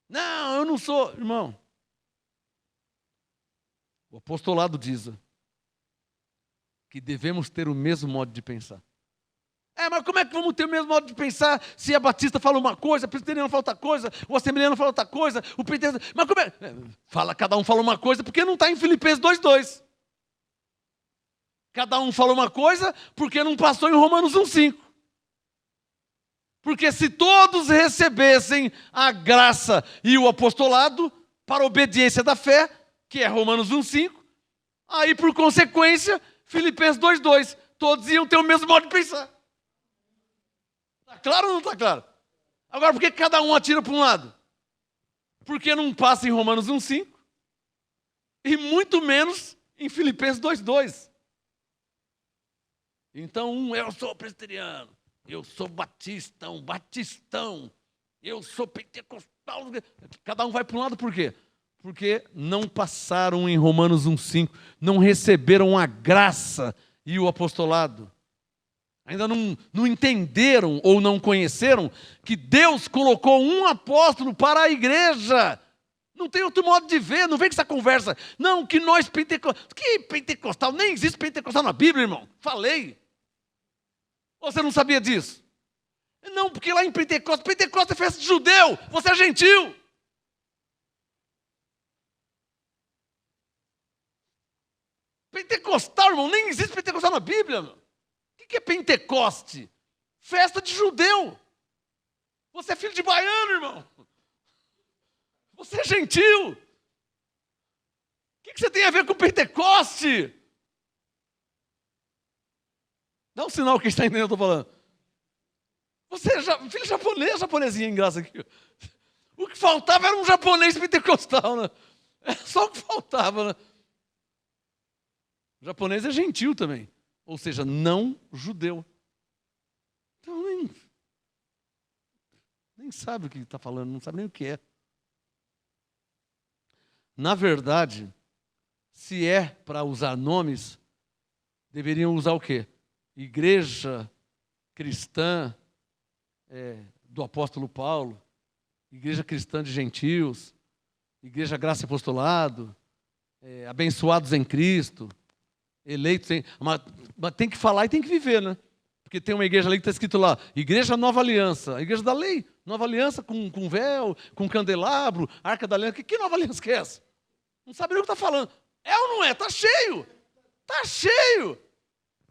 Não, eu não sou, irmão. O apostolado diz que devemos ter o mesmo modo de pensar. Mas como é que vamos ter o mesmo modo de pensar se a Batista fala uma coisa, a Presbiteriana fala outra coisa, o Assembleano fala outra coisa, o Pentecostal... Mas como é? Cada um fala uma coisa porque não está em Filipenses 2:2. Cada um fala uma coisa porque não passou em Romanos 1:5. Porque se todos recebessem a graça e o apostolado para a obediência da fé, que é Romanos 1:5, aí por consequência, Filipenses 2:2, todos iam ter o mesmo modo de pensar. Está claro ou não está claro? Agora, por que cada um atira para um lado? Porque não passa em Romanos 1:5 e muito menos em Filipenses 2:2. Então, eu sou presbiteriano, eu sou batistão, eu sou pentecostal. Cada um vai para um lado por quê? Porque não passaram em Romanos 1:5, não receberam a graça e o apostolado. Ainda não entenderam ou não conheceram que Deus colocou um apóstolo para a igreja. Não tem outro modo de ver, não vem com essa conversa. Não, que nós pentecostal... Que pentecostal? Nem existe pentecostal na Bíblia, irmão. Falei. Ou você não sabia disso? Não, porque lá em Pentecostes é festa de judeu, você é gentil. Pentecostal, irmão, nem existe pentecostal na Bíblia, irmão. O que é Pentecoste? Festa de judeu. Você é filho de baiano, irmão. Você é gentil. O que você tem a ver com Pentecoste? Dá um sinal que está entendendo o que eu estou falando. Você é filho japonês, japonesinha em graça aqui. O que faltava era um japonês pentecostal, né? É só o que faltava, né? O japonês é gentil também. Ou seja, não judeu. Então nem sabe o que está falando, não sabe nem o que é. Na verdade, se é para usar nomes, deveriam usar o quê? Igreja cristã do apóstolo Paulo, igreja cristã de gentios, igreja graça e apostolado, abençoados em Cristo, eleitos em... Mas tem que falar e tem que viver, né? Porque tem uma igreja ali que está escrito lá, Igreja Nova Aliança, a igreja da lei, Nova Aliança com véu, com candelabro, Arca da Aliança. Que Nova Aliança que é essa? Não sabe nem o que está falando. É ou não é? Está cheio. Está cheio.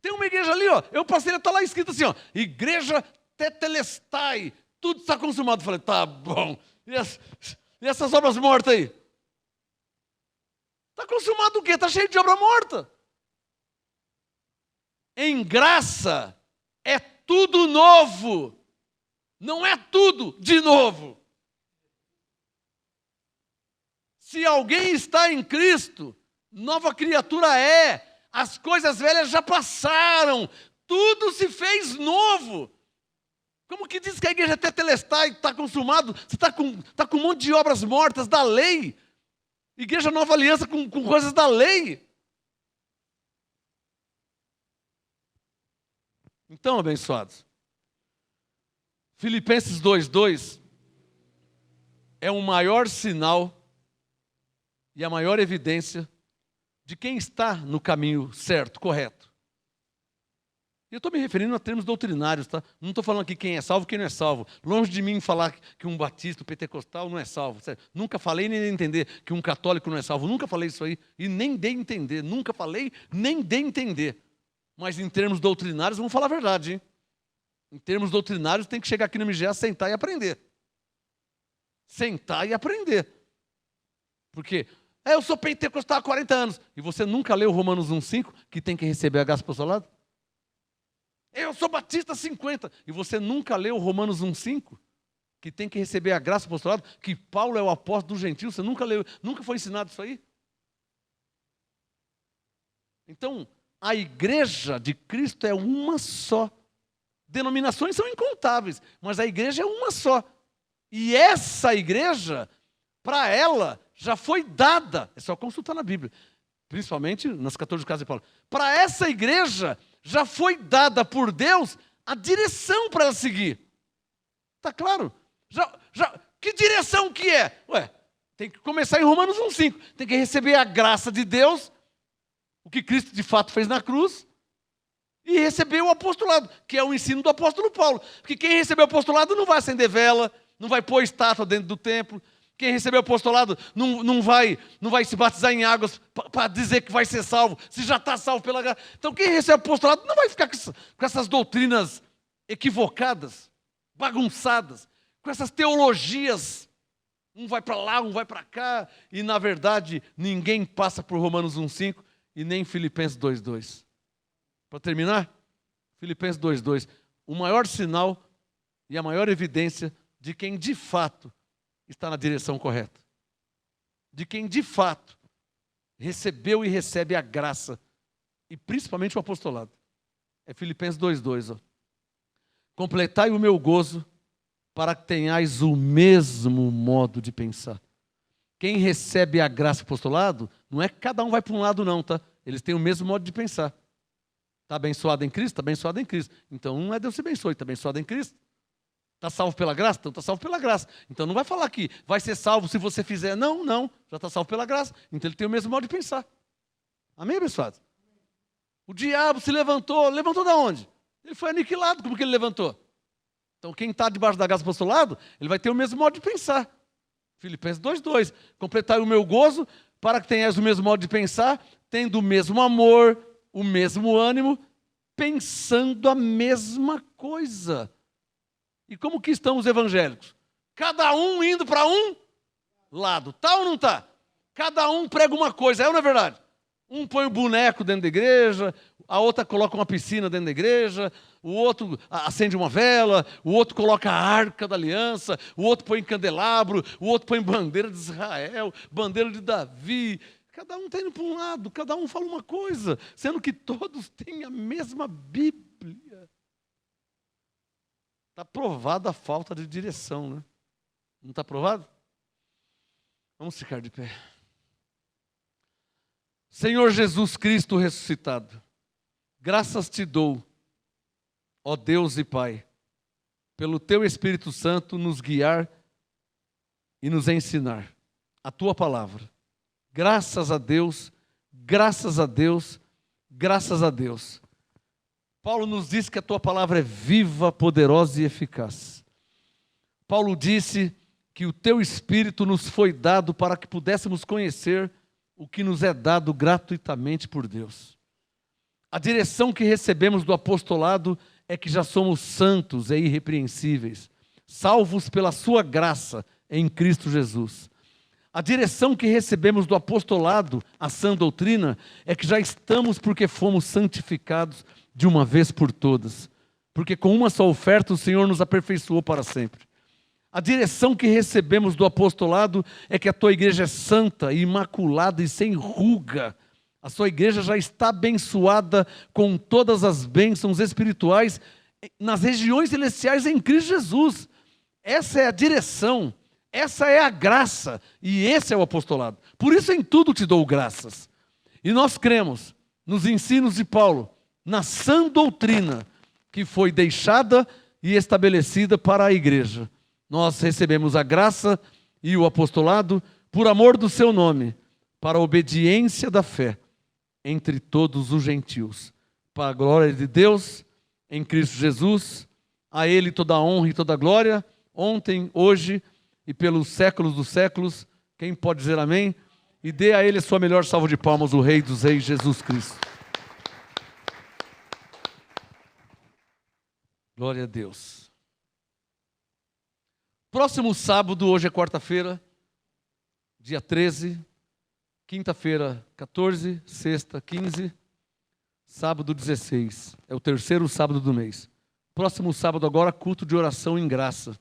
Tem uma igreja ali, ó. Eu passei, está lá escrito assim, ó, Igreja Tetelestai. Tudo está consumado. Eu falei, tá bom. E essas obras mortas aí? Está consumado o quê? Está cheio de obra morta. Em graça é tudo novo. Não é tudo de novo. Se alguém está em Cristo, nova criatura é. As coisas velhas já passaram. Tudo se fez novo. Como que diz que a igreja tetelestai está consumado? Você está com um monte de obras mortas da lei. Igreja Nova Aliança com coisas da lei. Então, abençoados, Filipenses 2:2 é o maior sinal e a maior evidência de quem está no caminho certo, correto. Eu estou me referindo a termos doutrinários, tá? Não estou falando aqui quem é salvo e quem não é salvo. Longe de mim falar que um batista, um pentecostal não é salvo. Sério. Nunca falei nem dei a entender que um católico não é salvo. Nunca falei isso aí e nem dei a entender. Nunca falei, nem dei a entender. Mas em termos doutrinários, vamos falar a verdade, hein? Em termos doutrinários, tem que chegar aqui no MGA, sentar e aprender. Sentar e aprender. Porque eu sou pentecostal há 40 anos. E você nunca leu Romanos 1:5, que tem que receber a graça apostolada? Eu sou batista há 50. E você nunca leu Romanos 1:5, que tem que receber a graça apostolada? Que Paulo é o apóstolo dos gentios. Você nunca leu, nunca foi ensinado isso aí? Então, a igreja de Cristo é uma só. Denominações são incontáveis, mas a igreja é uma só. E essa igreja, para ela, já foi dada. É só consultar na Bíblia. Principalmente nas 14 casas de Paulo. Para essa igreja, já foi dada por Deus a direção para ela seguir. Está claro? Que direção que é? Tem que começar em Romanos 1:5. Tem que receber a graça de Deus, o que Cristo de fato fez na cruz, e receber o apostolado, que é o ensino do apóstolo Paulo. Porque quem recebeu o apostolado não vai acender vela, não vai pôr estátua dentro do templo. Quem recebeu o apostolado não vai se batizar em águas para dizer que vai ser salvo, se já está salvo pela graça. Então quem recebe o apostolado não vai ficar com essas doutrinas equivocadas, bagunçadas, com essas teologias. Um vai para lá, um vai para cá, e na verdade ninguém passa por Romanos 1:5 e nem Filipenses 2:2. Para terminar, Filipenses 2:2, o maior sinal e a maior evidência de quem de fato está na direção correta. De quem de fato recebeu e recebe a graça, e principalmente o apostolado. É Filipenses 2:2. Completai o meu gozo para que tenhais o mesmo modo de pensar. Quem recebe a graça e o apostolado, não é que cada um vai para um lado não, tá? Eles têm o mesmo modo de pensar. Está abençoado em Cristo? Está abençoado em Cristo. Então não é Deus se abençoe, está abençoado em Cristo. Está salvo pela graça? Então está salvo pela graça. Então não vai falar que vai ser salvo se você fizer. Não. Já está salvo pela graça. Então ele tem o mesmo modo de pensar. Amém, abençoados? O diabo se levantou. Levantou de onde? Ele foi aniquilado. Como que ele levantou? Então quem está debaixo da graça do apostolado, ele vai ter o mesmo modo de pensar. Filipenses 2:2. Completai o meu gozo para que tenhas o mesmo modo de pensar, tendo o mesmo amor, o mesmo ânimo, pensando a mesma coisa. E como que estão os evangélicos? Cada um indo para um lado. Tá ou não tá? Cada um prega uma coisa, é ou não é verdade? Um põe um boneco dentro da igreja, a outra coloca uma piscina dentro da igreja, o outro acende uma vela, o outro coloca a arca da aliança, o outro põe candelabro, o outro põe bandeira de Israel, bandeira de Davi. Cada um está indo para um lado, cada um fala uma coisa, sendo que todos têm a mesma Bíblia. Está provada a falta de direção, né? Não está provado? Vamos ficar de pé. Senhor Jesus Cristo ressuscitado, graças te dou, ó Deus e Pai, pelo teu Espírito Santo nos guiar e nos ensinar a tua palavra. Graças a Deus, graças a Deus, graças a Deus. Paulo nos diz que a tua palavra é viva, poderosa e eficaz. Paulo disse que o teu Espírito nos foi dado para que pudéssemos conhecer o que nos é dado gratuitamente por Deus. A direção que recebemos do apostolado é que já somos santos e irrepreensíveis, salvos pela sua graça em Cristo Jesus. A direção que recebemos do apostolado, a sã doutrina, é que já estamos porque fomos santificados de uma vez por todas, porque com uma só oferta o Senhor nos aperfeiçoou para sempre. A direção que recebemos do apostolado é que a tua igreja é santa, imaculada e sem ruga. A sua igreja já está abençoada com todas as bênçãos espirituais nas regiões celestiais em Cristo Jesus. Essa é a direção, essa é a graça e esse é o apostolado. Por isso em tudo te dou graças. E nós cremos nos ensinos de Paulo, na sã doutrina que foi deixada e estabelecida para a igreja. Nós recebemos a graça e o apostolado por amor do seu nome, para a obediência da fé entre todos os gentios. Para a glória de Deus, em Cristo Jesus, a Ele toda a honra e toda a glória, ontem, hoje e pelos séculos dos séculos. Quem pode dizer amém? E dê a Ele a sua melhor salva de palmas, o Rei dos Reis, Jesus Cristo. Glória a Deus. Próximo sábado, hoje é quarta-feira, dia 13, quinta-feira 14, sexta 15, sábado 16. É o terceiro sábado do mês. Próximo sábado agora, culto de oração em graça.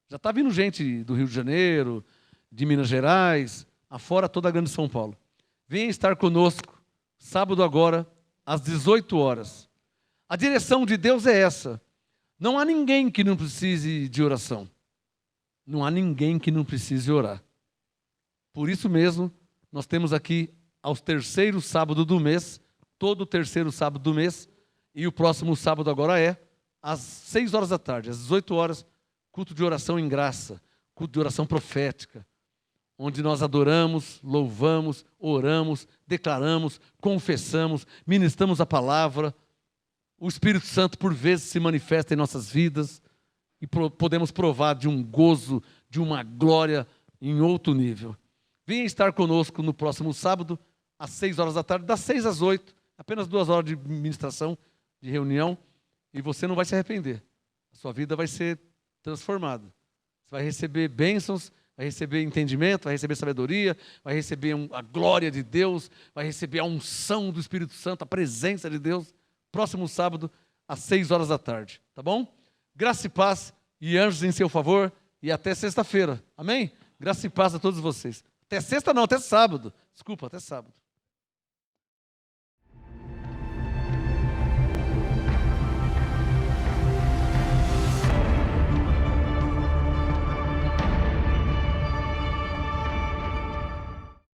Já está vindo gente do Rio de Janeiro, de Minas Gerais, afora toda a grande São Paulo. Venha estar conosco, sábado agora, às 18 horas. A direção de Deus é essa. Não há ninguém que não precise de oração. Não há ninguém que não precise orar. Por isso mesmo, nós temos aqui aos terceiros sábados do mês, todo o terceiro sábado do mês, e o próximo sábado agora é às 6 horas da tarde, às 18 horas, culto de oração em graça, culto de oração profética, onde nós adoramos, louvamos, oramos, declaramos, confessamos, ministramos a palavra. O Espírito Santo por vezes se manifesta em nossas vidas e podemos provar de um gozo, de uma glória em outro nível. Venha estar conosco no próximo sábado, às 6 horas da tarde, das 6 às 8, apenas 2 horas de ministração, de reunião, e você não vai se arrepender. A sua vida vai ser transformada. Você vai receber bênçãos, vai receber entendimento, vai receber sabedoria, vai receber a glória de Deus, vai receber a unção do Espírito Santo, a presença de Deus. Próximo sábado, às 6 horas da tarde. Tá bom? Graça e paz e anjos em seu favor. E até sexta-feira. Amém? Graça e paz a todos vocês. Até sexta não, até sábado. Desculpa, até sábado.